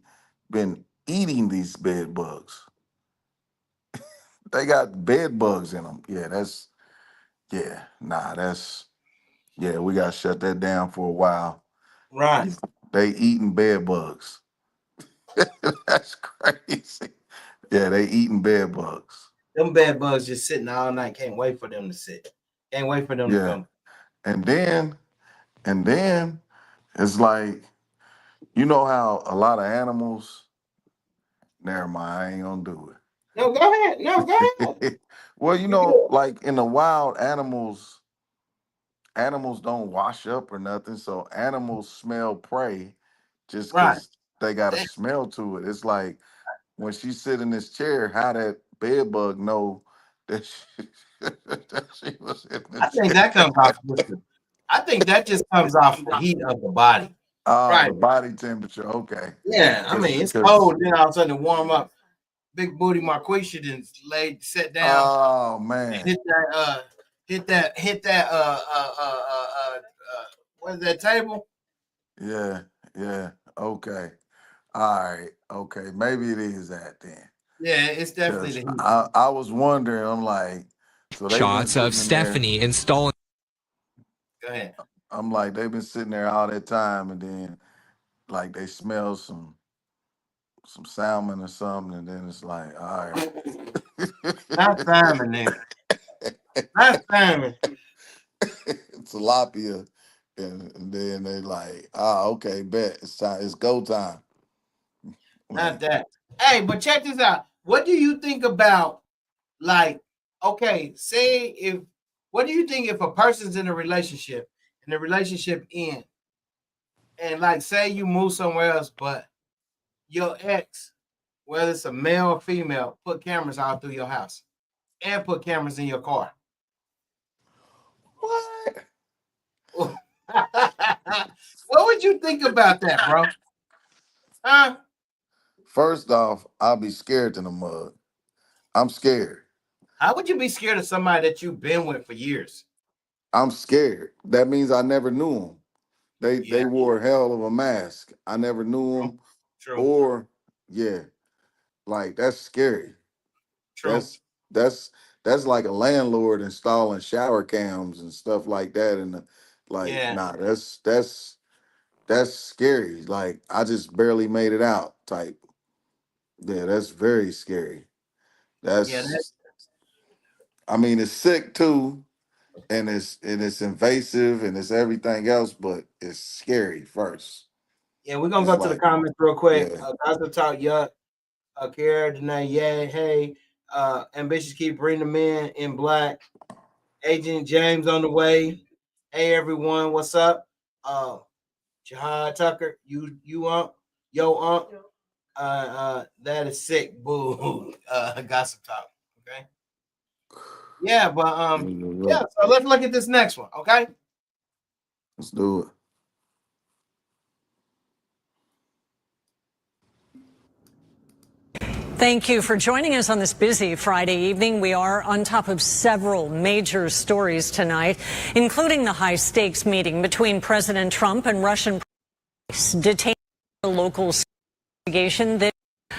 been eating these bed bugs. They got bed bugs in them. We gotta shut that down for a while. Right. They eating bed bugs. That's crazy. Yeah, they eating bed bugs. Them bed bugs just sitting all night. Can't wait for them to sit. Can't wait for them to come. And then it's like, you know how a lot of animals, never mind, I ain't gonna do it. No, go ahead. No, go ahead. Well, you know, like in the wild, animals don't wash up or nothing. So animals smell prey just because they got a smell to it. It's like when she sit in this chair, how that bed bug know that she was in the I think that comes off. I think that just comes off the heat of the body. The body temperature. Okay. Yeah, I mean it's cold, then all of a sudden it warm up. Big booty Marquisha then sat down. Oh man. Hit that what is that table? Yeah. Okay. All right. Okay. Maybe it is that then. Yeah, it's definitely the heat. I was wondering, I'm like, so shots of Stephanie installing. Go ahead. I'm like, they've been sitting there all that time, and then like they smell some salmon or something, and then it's like, all right. Not salmon, nigga. Not salmon. Tilapia. And then they like, okay, bet. It's time, it's go time. Not that. Hey, but check this out. What do you think about, like, okay, what do you think if a person's in a relationship and the relationship ends, and like say you move somewhere else, but your ex, whether it's a male or female, put cameras all through your house and put cameras in your car? What? What would you think about that, bro? Huh? First off, I'll be scared to the mug. I'm scared. How would you be scared of somebody that you've been with for years? I'm scared. That means I never knew them. They wore a hell of a mask. I never knew them. True. Or like that's scary. True. That's like a landlord installing shower cams and stuff like that. And that's scary. Like I just barely made it out type. Yeah, that's very scary. I mean, it's sick too, and it's invasive and it's everything else, but it's scary first. Yeah, we're gonna go to the comments real quick. Gospel Talk, Yuck, Kara, Danae, yay, hey, Ambitious keep bringing them in black. Agent James on the way. Hey everyone, what's up? Jahad Tucker, you up? Yo up? That is sick. Boo. Gossip Talk. Okay. Yeah, but so let's look at this next one, okay? Let's do it. Thank you for joining us on this busy Friday evening. We are on top of several major stories tonight, including the high-stakes meeting between President Trump and Russian detaining a local investigation that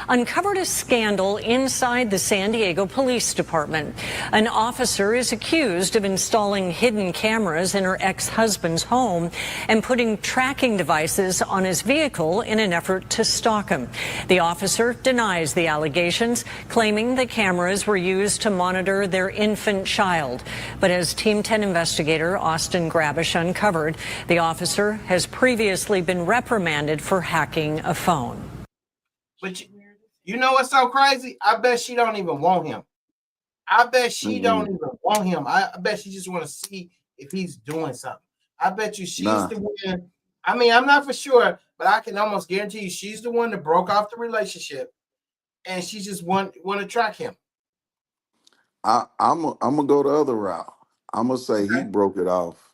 uncovered a scandal inside the San Diego Police Department. An officer is accused of installing hidden cameras in her ex-husband's home and putting tracking devices on his vehicle in an effort to stalk him. The officer denies the allegations, claiming the cameras were used to monitor their infant child. But as Team 10 investigator Austin Grabish uncovered, the officer has previously been reprimanded for hacking a phone. But you know what's so crazy? I bet she don't even want him. I bet she don't even want him. I bet she just want to see if he's doing something. I bet you she's the one. I mean, I'm not for sure, but I can almost guarantee you she's the one that broke off the relationship, and she just want to track him. I'm gonna go the other route. I'm gonna say he broke it off,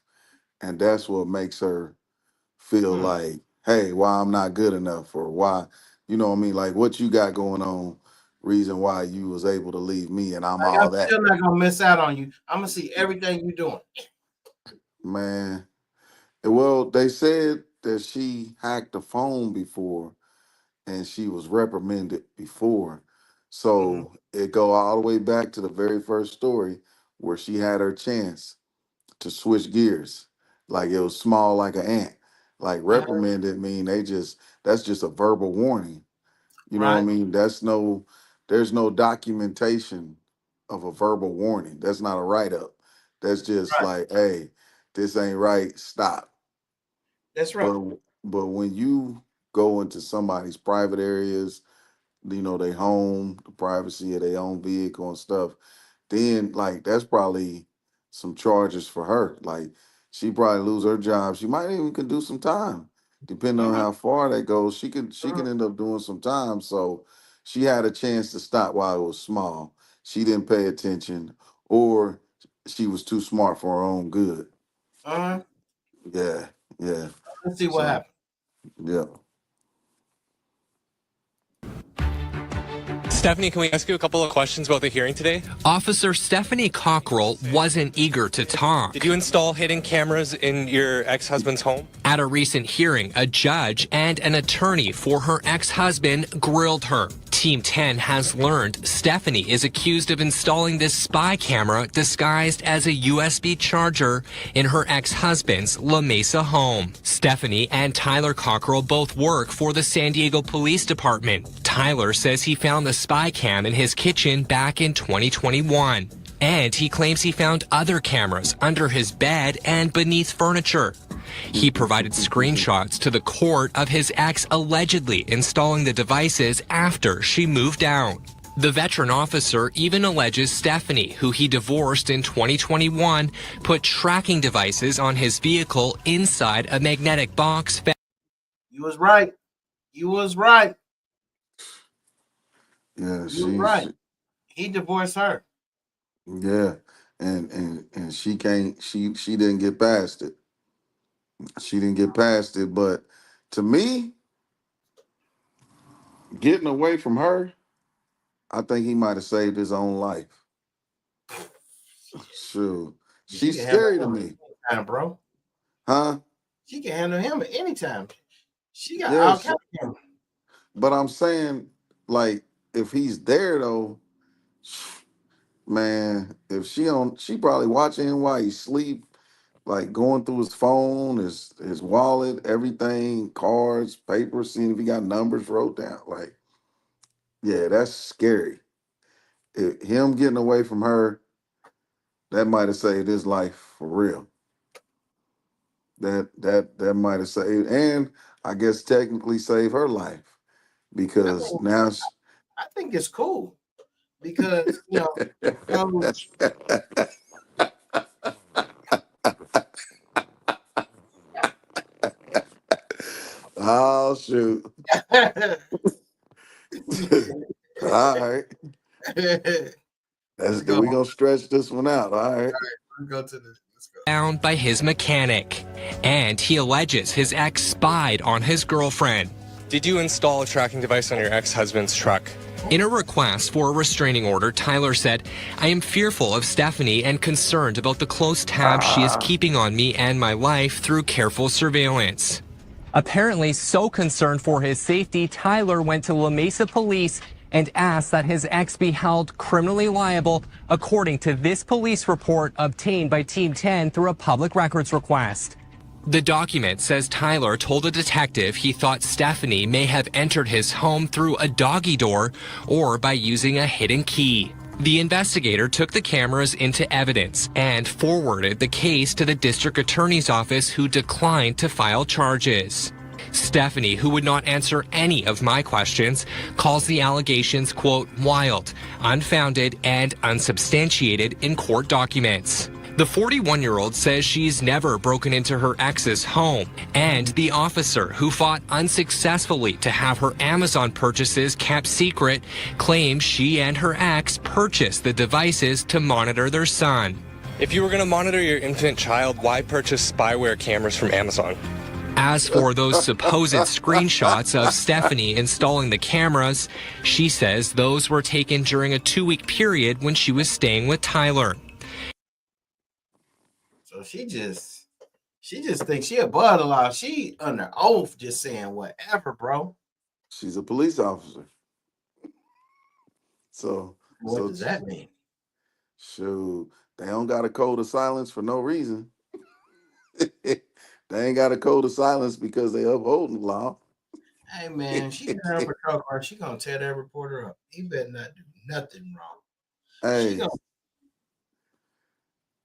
and that's what makes her feel like, hey, why I'm not good enough, or why, you know what I mean? Like, what you got going on, reason why you was able to leave me, and I'm all that. I'm still not gonna miss out on you. I'm gonna see everything you're doing. Man, well, they said that she hacked a phone before, and she was reprimanded before. So it go all the way back to the very first story where she had her chance to switch gears. Like it was small like an ant. Like reprimanded mean that's just a verbal warning. You know what I mean? There's no documentation of a verbal warning. That's not a write-up. That's just like, hey, this ain't right, stop. That's right. But when you go into somebody's private areas, you know, their home, the privacy of their own vehicle and stuff, then like that's probably some charges for her. Like she probably lose her job. She might even could do some time, depending on how far that goes. She can end up doing some time. So she had a chance to stop while it was small. She didn't pay attention, or she was too smart for her own good. Yeah. Let's see what happens. Yeah. Stephanie, can we ask you a couple of questions about the hearing today? Officer Stephanie Cockrell wasn't eager to talk. Did you install hidden cameras in your ex-husband's home? At a recent hearing, a judge and an attorney for her ex-husband grilled her. Team 10 has learned Stephanie is accused of installing this spy camera disguised as a USB charger in her ex-husband's La Mesa home. Stephanie and Tyler Cockrell both work for the San Diego Police Department. Tyler says he found the spy cam in his kitchen back in 2021. And he claims he found other cameras under his bed and beneath furniture. He provided screenshots to the court of his ex allegedly installing the devices after she moved out. The veteran officer even alleges Stephanie, who he divorced in 2021, put tracking devices on his vehicle inside a magnetic box. You was right. Yeah, you was right. He divorced her. Yeah, and she didn't get past it. She didn't get past it, but to me, getting away from her, I think he might have saved his own life. Sure. She's scary to me. Anytime, bro. Huh? She can handle him at any time. She got all kinds of him. But I'm saying, like, if he's there though, man, if she probably watching him while he sleep, like going through his phone, his wallet, everything, cards, papers, seeing if he got numbers wrote down. Like, yeah, that's scary. Him getting away from her, that might have saved his life for real. That might have saved, and I guess technically saved her life, because now I think it's cool because you know. Oh shoot! All right, we gonna stretch this one out. All right. Let's go to this. Found by his mechanic, and he alleges his ex spied on his girlfriend. Did you install a tracking device on your ex-husband's truck? In a request for a restraining order, Tyler said, "I am fearful of Stephanie and concerned about the close tabs she is keeping on me and my life through careful surveillance." Apparently so concerned for his safety, Tyler went to La Mesa police and asked that his ex be held criminally liable, according to this police report obtained by Team 10 through a public records request. The document says Tyler told a detective he thought Stephanie may have entered his home through a doggy door or by using a hidden key. The investigator took the cameras into evidence and forwarded the case to the district attorney's office, who declined to file charges. Stephanie, who would not answer any of my questions, calls the allegations, quote, wild, unfounded, and unsubstantiated in court documents. The 41-year-old says she's never broken into her ex's home, and the officer, who fought unsuccessfully to have her Amazon purchases kept secret, claims she and her ex purchased the devices to monitor their son. If you were going to monitor your infant child, why purchase spyware cameras from Amazon? As for those supposed screenshots of Stephanie installing the cameras, she says those were taken during a 2-week period when she was staying with Tyler. So she just thinks she above the law. She under oath just saying whatever, bro. She's a police officer. So what does that mean? Shoot, they don't got a code of silence for no reason. They ain't got a code of silence because they upholding the law. Hey man, she in her patrol car. She gonna tear that reporter up. He better not do nothing wrong. Hey,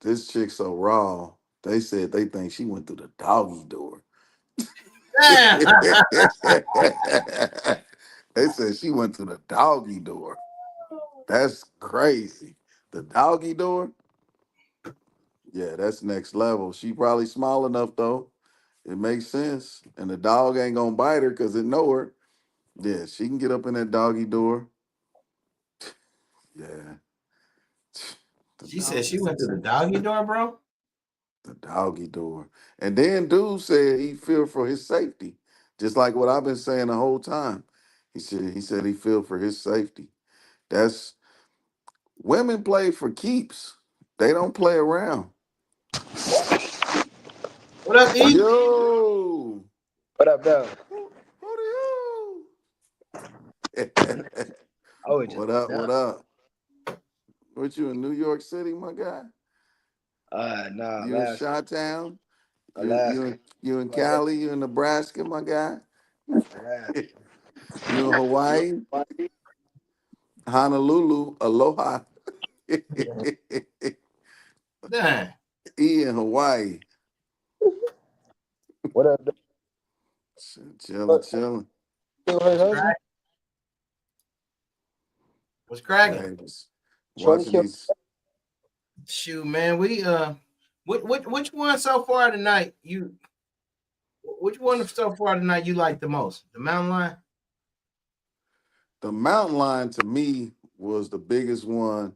this chick so raw. They said they think she went through the doggy door. They said she went through the doggy door. That's crazy. The doggy door? Yeah, that's next level. She probably small enough though. It makes sense. And the dog ain't gonna bite her because it know her. Yeah, she can get up in that doggy door. Yeah. She said she went to the doggy door, bro. The doggy door. And then dude said he feared for his safety. Just like what I've been saying the whole time. He said he feared for his safety. That's women play for keeps. They don't play around. What up, E? Yo. What up, though? What up? What up? What, you in New York City, my guy? Nah. You in Chi-Town? You in Cali? You in Nebraska, my guy? You in Hawaii? Honolulu, aloha. Dang. E in Hawaii. What up? Chilling. What's cracking? Watching these. Shoot, man. We which one so far tonight? Which one so far tonight you like the most? The mountain lion? The mountain lion to me was the biggest one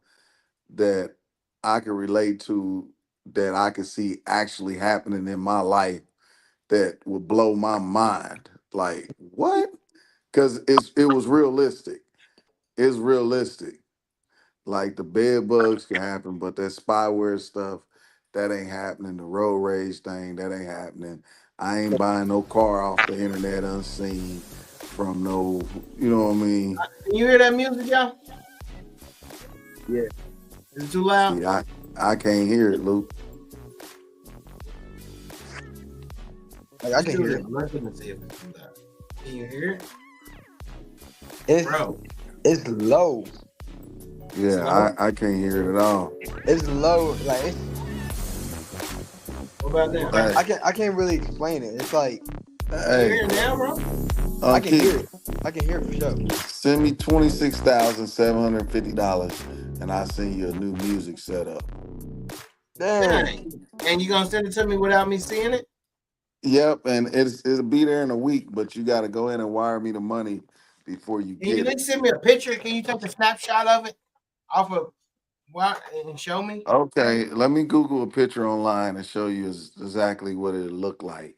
that I could relate to, that I could see actually happening in my life, that would blow my mind. Like, what? Because it was realistic. It's realistic. Like, the bed bugs can happen, but that spyware stuff, that ain't happening. The road rage thing, that ain't happening. I ain't buying no car off the internet unseen from no, you know what I mean? Can you hear that music, y'all? Yeah. Is it too loud? See, I can't hear it, Luke. I can hear it. Let me see if it's too loud. Can you hear it? It's low. Yeah, I can't hear it at all. It's low. Like, what about now? Hey. I can't really explain it. It's like, Can you hear it now, bro? I can hear it. I can hear it for sure. Send me $26,750 and I'll send you a new music setup. Dang. And you gonna send it to me without me seeing it? Yep, and it'll be there in a week, but you got to go in and wire me the money before you Can you get it. send me a picture? Can you take a snapshot of it off of and show me? Okay, let me Google a picture online and show you exactly what it looked like.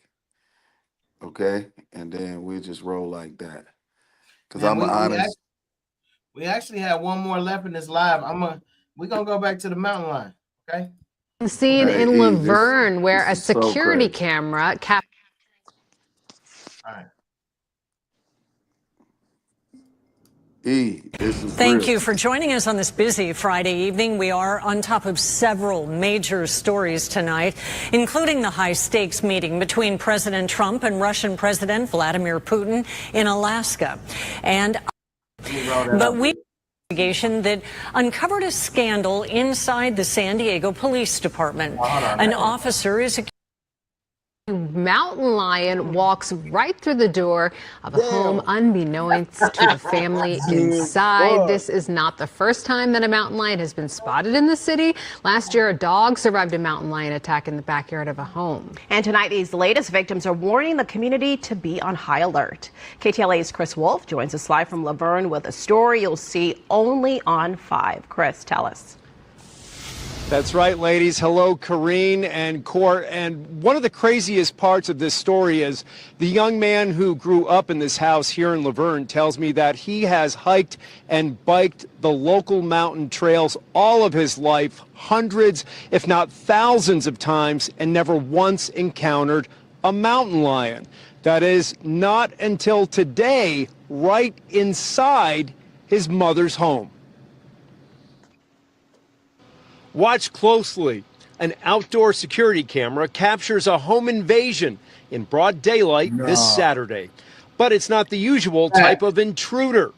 Okay, and then we'll just roll like that. Because I'm honest. We actually have one more left in this live. We're gonna go back to the mountain lion. Okay. Scene in Laverne where a security camera captured. right. This is Thank real. you for joining us on this busy Friday evening. We are on top of several major stories tonight, including the high-stakes meeting between President Trump and Russian President Vladimir Putin in Alaska. But we investigation that uncovered a scandal inside the San Diego Police Department. An officer is accused. A mountain lion walks right through the door of a home unbeknownst to the family inside. This is not the first time that a mountain lion has been spotted in the city. Last year, a dog survived a mountain lion attack in the backyard of a home. And tonight, these latest victims are warning the community to be on high alert. KTLA's Chris Wolf joins us live from Laverne with a story you'll see only on 5. Chris, tell us. That's right, ladies. Hello, Karine and Court. And one of the craziest parts of this story is the young man who grew up in this house here in Laverne tells me that he has hiked and biked the local mountain trails all of his life, hundreds, if not thousands of times, and never once encountered a mountain lion. That is not until today, right inside his mother's home. Watch closely. An outdoor security camera captures a home invasion in broad daylight this Saturday. But it's not the usual type of intruder.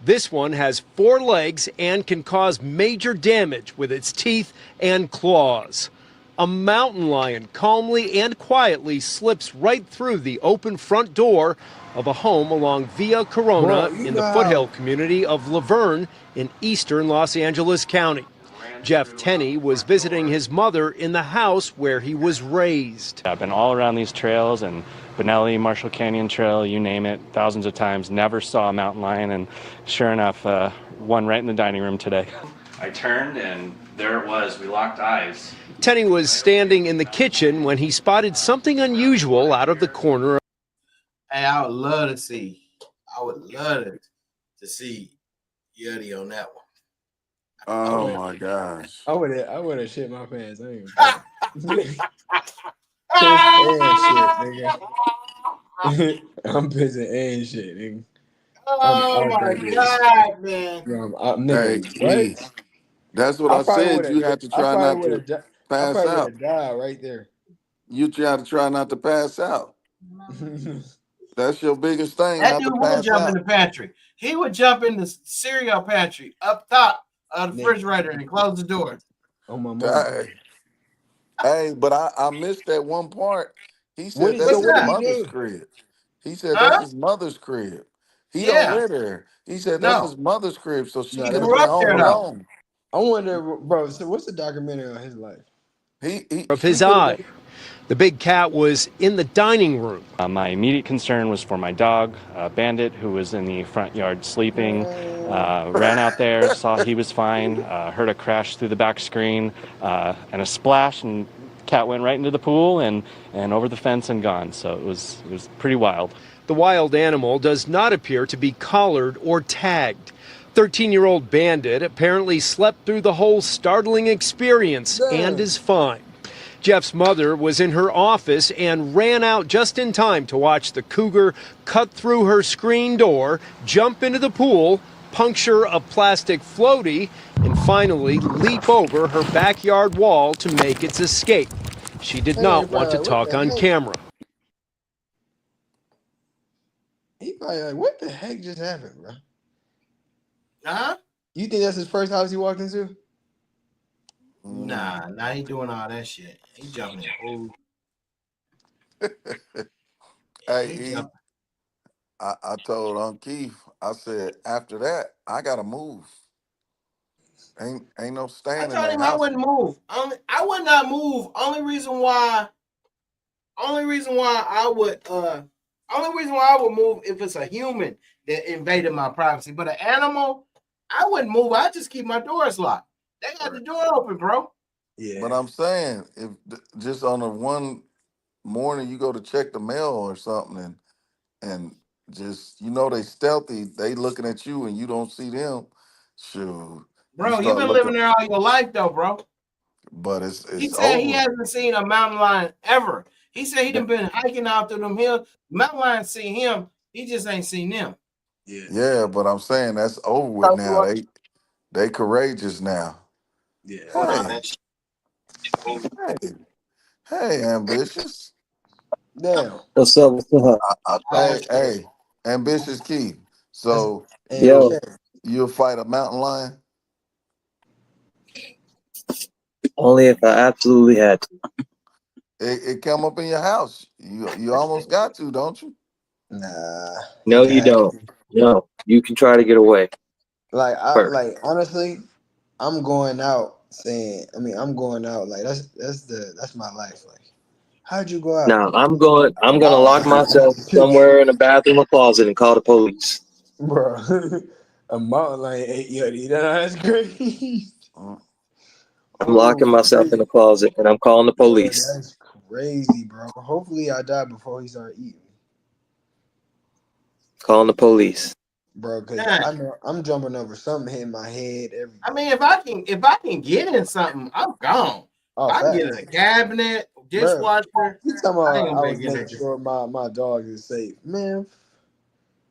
This one has 4 legs and can cause major damage with its teeth and claws. A mountain lion calmly and quietly slips right through the open front door of a home along Via Corona in the foothill community of Laverne in eastern Los Angeles County. Jeff Tenney was visiting his mother in the house where he was raised. I've been all around these trails and Benelli, Marshall Canyon Trail, you name it, thousands of times. Never saw a mountain lion, and sure enough, one right in the dining room today. I turned and there it was. We locked eyes. Tenney was standing in the kitchen when he spotted something unusual out of the corner. Hey, I would love to see Yeti on that one. Oh my gosh! I would have shit my pants. I ain't nigga. I'm pissing and shit, nigga. Oh my God, man! Hey, that's what I said. You have to try not to pass out. Die right there. You try to try not to pass out. That's your biggest thing. That dude would jump in the pantry. He would jump in the cereal pantry up top of the refrigerator and close the door. Oh my mom. Hey, but I missed that one part. He said that's his mother's crib. He said that's his mother's crib. He don't live there. He said that's his mother's crib, so she could have been home alone. I wonder, bro. So what's the documentary on his life? Of his eye. The big cat was in the dining room. My immediate concern was for my dog, Bandit, who was in the front yard sleeping. Ran out there, saw he was fine, heard a crash through the back screen and a splash, and cat went right into the pool and over the fence and gone. So it was pretty wild. The wild animal does not appear to be collared or tagged. 13-year-old Bandit apparently slept through the whole startling experience and is fine. Jeff's mother was in her office and ran out just in time to watch the cougar cut through her screen door, jump into the pool, puncture a plastic floaty, and finally leap over her backyard wall to make its escape. She did not want to talk on camera. He probably like, what the heck just happened, bro? Huh? You think that's his first house he walked into? Nah, he doing all that shit. He jumping in. Hey, I told Uncle Keith, I said, after that, I gotta move. Ain't no staying in that house. I told him I wouldn't move. I would not move. Only reason why I would move if it's a human that invaded my privacy. But an animal, I wouldn't move. I just keep my doors locked. They got the door open, bro. Yeah. But I'm saying, if just on a one morning you go to check the mail or something, and just they stealthy, they looking at you and you don't see them. Shoot, bro, you've been living there all your life, though, bro. But it's he said over. He hasn't seen a mountain lion ever. He said he done been hiking out through them hills. Mountain lions see him. He just ain't seen them. Yeah, but I'm saying that's over with now. They courageous now. Yeah. Hey, ambitious. Damn. What's up? What's up? Hey, ambitious Keith. So Yo, you'll fight a mountain lion? only if I absolutely had to. It come up in your house. You almost got to, don't you? Nah. No, you don't. No, you can try to get away. Like honestly, I'm going out saying. I mean, I'm going out like that's my life. Like, how'd you go out? Now I'm gonna lock myself somewhere in a bathroom or closet and call the police. Bro, a mountain lion ate you. That's crazy. I'm locking myself in the closet and I'm calling the police. That's crazy, bro. Hopefully, I die before he start eating. Calling the police. Bro, because I know I'm jumping over something hitting my head. I mean, if I can get in something, I'm gone. I can get in a cabinet, dishwasher. You talking about I ain't gonna I be was getting making it. sure my dog is safe, man.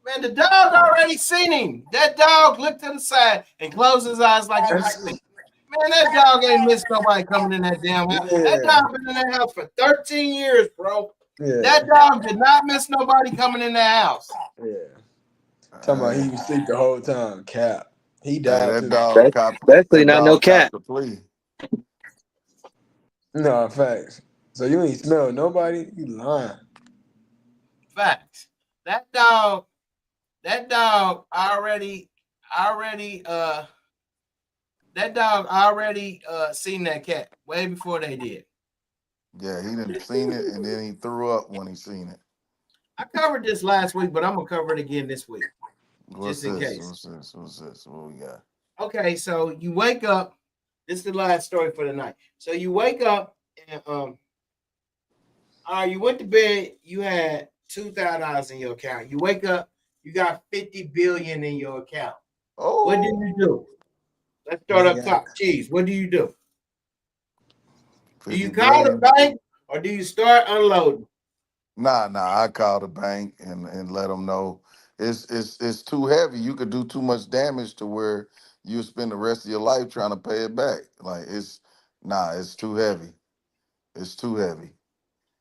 Man, the dog already seen him. That dog looked to the side and closed his eyes like he was asleep. Man, that dog ain't missed nobody coming in that damn house. That dog been in that house for 13 years, bro. Yeah. That dog did not miss nobody coming in that house. Yeah. Talking about he was asleep the whole time. Cap. He died that too. dog Especially not no cat. to plea. No, facts. So you ain't smell nobody? You lying. Facts. That dog already seen that cat way before they did. Yeah, he done seen it and then he threw up when he seen it. I covered this last week, but I'm gonna cover it again this week. What's in this? case. What's this? What we got? Okay, so you wake up. This is the last story for the night. So you wake up and you went to bed, you had $2,000 in your account. You wake up, you got 50 billion in your account. Oh, what do you do? Let's start up top. Cheese. What do you do? Do you call the bank or do you start unloading? Nah. I call the bank and let them know it's too heavy. You could do too much damage to where you spend the rest of your life trying to pay it back. Like it's too heavy. It's too heavy.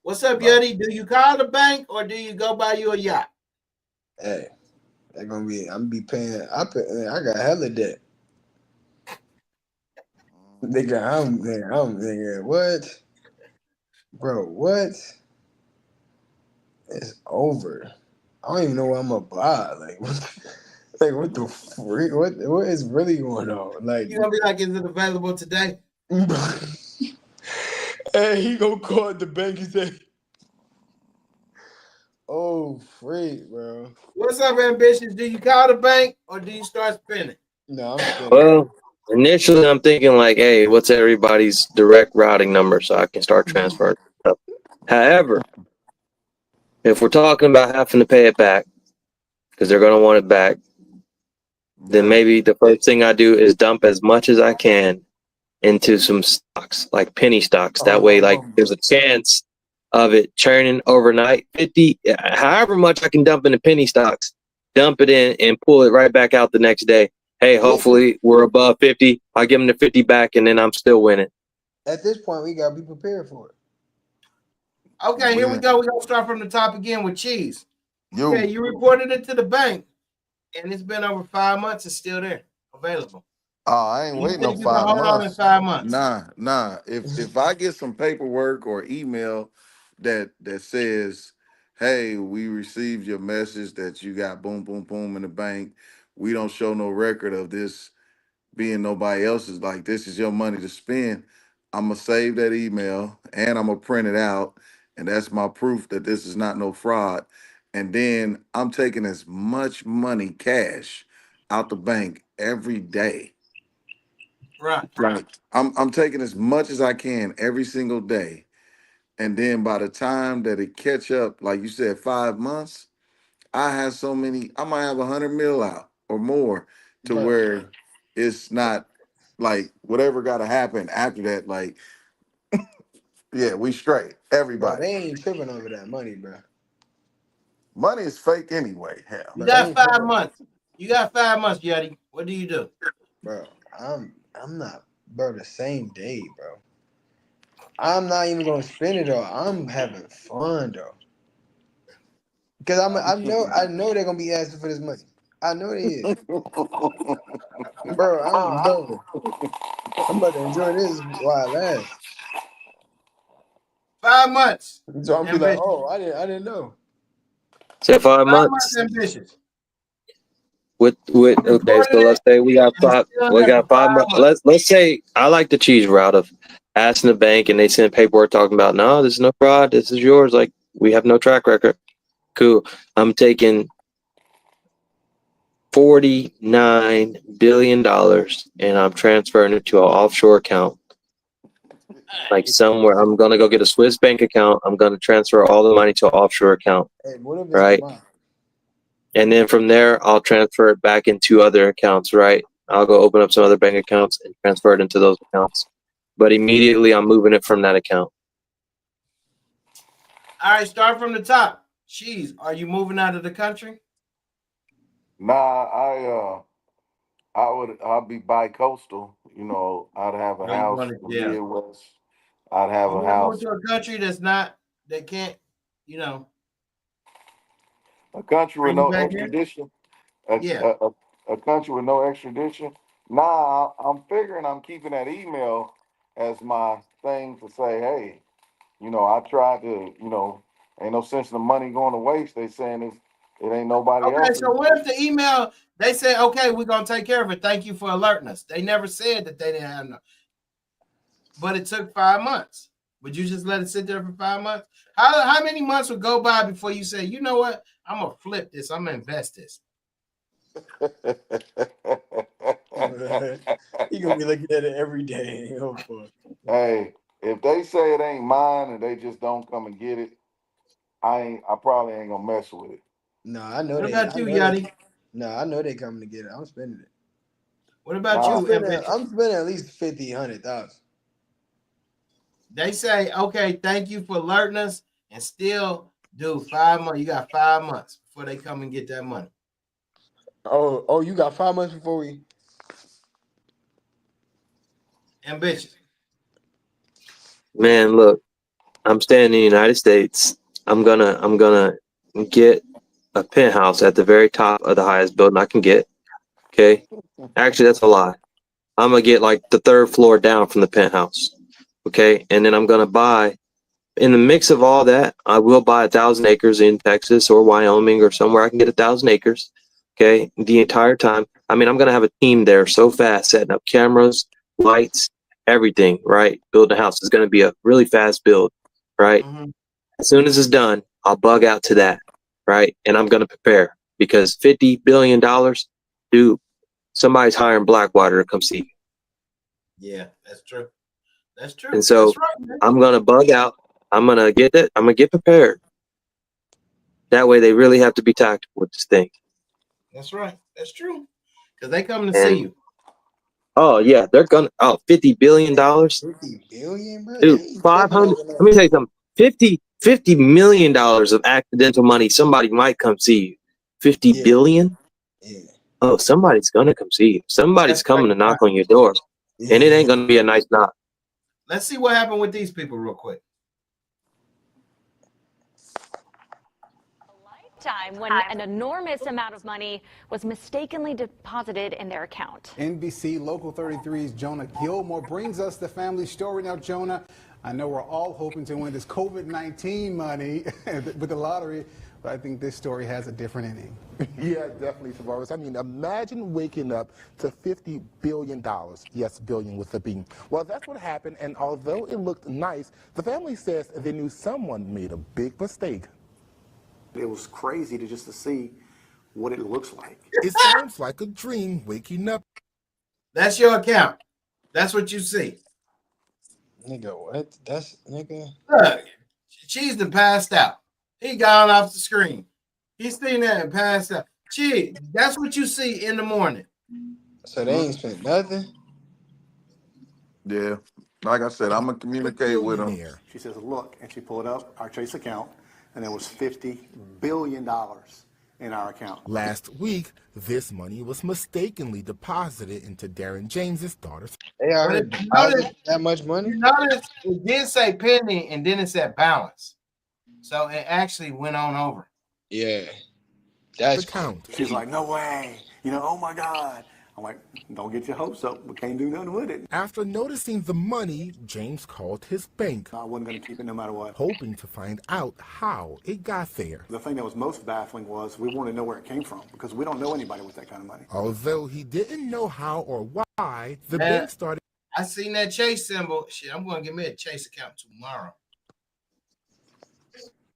What's up, Yeti? Do you call the bank or do you go buy you a yacht? Hey, I'm gonna be paying. I got hella debt. I'm what? Bro, what? It's over. I don't even know what I'm gonna buy. Like what the freak? What is really going on? Like you gonna be like, is it available today? Hey, he gonna call the bank and say, "Oh, freak, bro." What's up, ambitious? Do you call the bank or do you start spending? No, I'm spending. Well, initially I'm thinking like, hey, what's everybody's direct routing number so I can start transferring stuff. However, if we're talking about having to pay it back because they're going to want it back, then maybe the first thing I do is dump as much as I can into some stocks, like penny stocks. That way, like there's a chance of it churning overnight. 50, however much I can dump into penny stocks, dump it in and pull it right back out the next day. Hey, hopefully we're above 50. I'll give them the 50 back and then I'm still winning. At this point, we gotta be prepared for it. Okay, here we go. We're gonna start from the top again with Cheese. Okay, you reported it to the bank, and it's been over 5 months. It's still there, available. Oh, I ain't waiting no 5 months. Nah. If I get some paperwork or email that says, "Hey, we received your message that you got boom, boom, boom in the bank. We don't show no record of this being nobody else's. Like this is your money to spend." I'm gonna save that email and I'm gonna print it out, and that's my proof that this is not no fraud. And then I'm taking as much money cash out the bank every day. Right. Right. I'm taking as much as I can every single day. And then by the time that it catch up, like you said, 5 months, I have so many, I might have 100 mil out or more to where it's not like whatever got to happen after that. Like Yeah, we straight. Bro, Everybody. they ain't tripping over that money, bro. Money is fake anyway. Hell. You got 5 months. You got 5 months, Yeti. What do you do? Bro, I'm not, bro, the same day, bro. I'm not even gonna spend it all. I'm having fun though. Cause I know they're gonna be asking for this money. I know they is. Bro, I'm about to enjoy this while it lasts. 5 months. So I'm be like, oh, I didn't know. So 5 5 months. months ambitious. With okay, so let's say we got 5 months. Let's say I like the cheese route of asking the bank and they send paperwork talking about no, this is no fraud, this is yours. Like we have no track record. Cool. I'm taking $49 billion and I'm transferring it to an offshore account. Like somewhere, I'm gonna go get a Swiss bank account. I'm gonna transfer all the money to an offshore account. Hey, what if it's right? mine? And then from there, I'll transfer it back into other accounts, right? I'll go open up some other bank accounts and transfer it into those accounts. But immediately, I'm moving it from that account. All right, start from the top. Cheese, are you moving out of the country? Nah, I'll be bi-coastal. You know, I'd have a house in the Midwest. I'd have a house. Go to a country that can't, you know. A country with no extradition. A country with no extradition. Nah, I'm figuring I'm keeping that email as my thing to say, hey, you know, I tried to, you know, ain't no sense in the money going to waste. They saying it ain't nobody else. Okay, so what if the email, they say, okay, we're going to take care of it. Thank you for alerting us. They never said that they didn't have no. But it took 5 months. Would you just let it sit there for 5 months? How many months would go by before you say, you know what? I'm going to flip this. I'm going to invest this. You going to be looking at it every day. Hey, if they say it ain't mine and they just don't come and get it, I probably ain't going to mess with it. No, I know What about you, Yachty? No, I know they coming to get it. I'm spending it. What about you? I'm spending at least 50, 100,000. They say, okay, thank you for alerting us, and still do 5 months. You got 5 months before they come and get that money. Oh, you got 5 months before we. Ambitious. Man, look, I'm staying in the United States. I'm gonna get a penthouse at the very top of the highest building I can get. Okay, actually, that's a lie. I'm gonna get like the 3rd floor down from the penthouse. Okay, and then I'm gonna buy. In the mix of all that, I will buy 1,000 acres in Texas or Wyoming or somewhere I can get 1,000 acres. Okay, the entire time. I mean, I'm gonna have a team there so fast, setting up cameras, lights, everything. Right, building a house is gonna be a really fast build. Right. Mm-hmm. As soon as it's done, I'll bug out to that. Right, and I'm gonna prepare because $50 billion, dude. Somebody's hiring Blackwater to come see you. Yeah, that's true. That's true. And so that's right, I'm gonna bug out. I'm gonna get it. I'm gonna get prepared. That way, they really have to be tactical with this thing. That's right. That's true. Because they come to see you. Oh yeah, they're gonna. Oh, $50 billion. 50 billion, bro. Dude, 500. Let me tell you something. $50 million of accidental money. Somebody might come see you. 50 billion. Yeah. Oh, somebody's gonna come see you. Somebody's coming to knock on your door, and it ain't gonna be a nice knock. Let's see what happened with these people real quick. Time when an enormous amount of money was mistakenly deposited in their account. NBC Local 33's Jonah Gilmore brings us the family story. Now, Jonah, I know we're all hoping to win this COVID-19 money with the lottery, but I think this story has a different ending. Yeah, definitely, Tavares. I mean, imagine waking up to $50 billion. Yes, billion with a B. Well, that's what happened, and although it looked nice, the family says they knew someone made a big mistake. It was crazy to see what it looks like. It sounds like a dream waking up. That's your account. That's what you see. Nigga, what? That's nigga. Look, Cheese done passed out. He gone off the screen. He's sitting there and passed out. Cheese, that's what you see in the morning. So they ain't spent nothing? Yeah. Like I said, I'm gonna communicate with him. She says, look, and she pulled up our Chase account, and there was $50 billion in our account. Last week, this money was mistakenly deposited into Darren James's daughter's. They already deposited that much money? You notice it did say pending and then it said balance. So it actually went on over. Yeah. That's count. She's like, no way. You know, oh my God. I'm like, don't get your hopes up. We can't do nothing with it. After noticing the money, James called his bank. I wasn't going to keep it no matter what. Hoping to find out how it got there. The thing that was most baffling was we wanted to know where it came from because we don't know anybody with that kind of money. Although he didn't know how or why, the bank started. I seen that Chase symbol. Shit, I'm going to get me a Chase account tomorrow.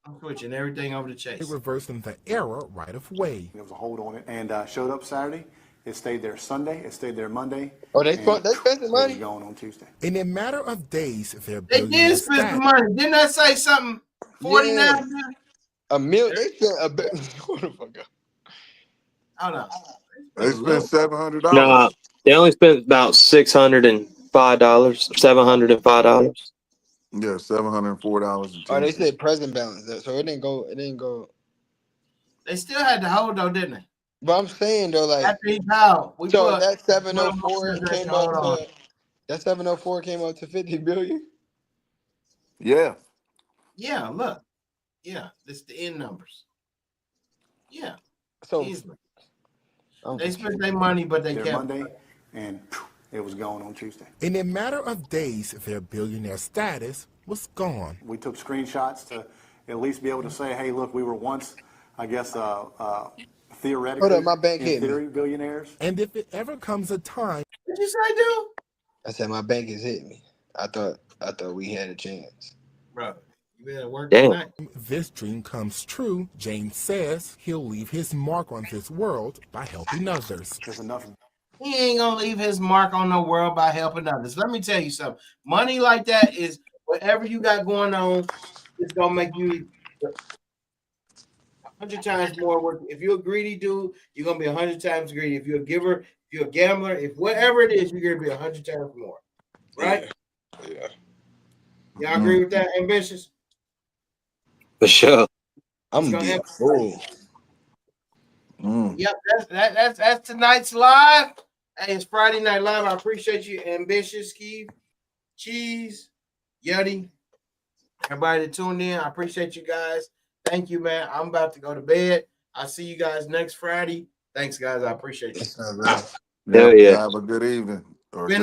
I'm switching everything over to Chase. Reversing the error right of way. There was a hold on it and showed up Saturday. It stayed there Sunday. It stayed there Monday. Oh, they spent the money? It was going on Tuesday. In a matter of days, they did spend the money. Didn't I say something? 49 million? A million. They spent a billion. What the fuck? Hold on. They spent $700. No, they only spent about $605, $705. Yeah, $704. Oh, they said present balance, so it didn't go. It didn't go. They still had the hold though, didn't they? But I'm saying though, like after he called, so that 704 came up to that 704 came up to 50 billion. Yeah. Yeah, look. Yeah, this the end numbers. Yeah. So easily. They spent their money, but they kept Monday, and it was gone on Tuesday. In a matter of days, their billionaire status was gone. We took screenshots to at least be able to say, hey, look, we were once, I guess, theoretically, hold up, my bank in hit me. theory, billionaires. And if it ever comes a time, what you say, dude? I said my bank has hit me. I thought we had a chance. Bro, you better work Damn. tonight. This dream comes true, James says he'll leave his mark on this world by helping others. There's enough. He ain't gonna leave his mark on the world by helping others. Let me tell you something. Money like that is whatever you got going on, it's gonna make you 100 times more work. If you're a greedy dude, you're gonna be 100 times greedy. If you're a giver, if you're a gambler, if whatever it is, you're gonna be 100 times more. Right? Yeah. Y'all agree with that? Ambitious? For sure. I'm gonna be a fool. Yep, that's tonight's live. Hey, it's Friday Night Live. I appreciate you, Ambitious, Keith, Cheese, Yuddy, everybody that tuned in. I appreciate you guys. Thank you, man. I'm about to go to bed. I'll see you guys next Friday. Thanks, guys. I appreciate you. Hell yeah. Have a good evening. Or Been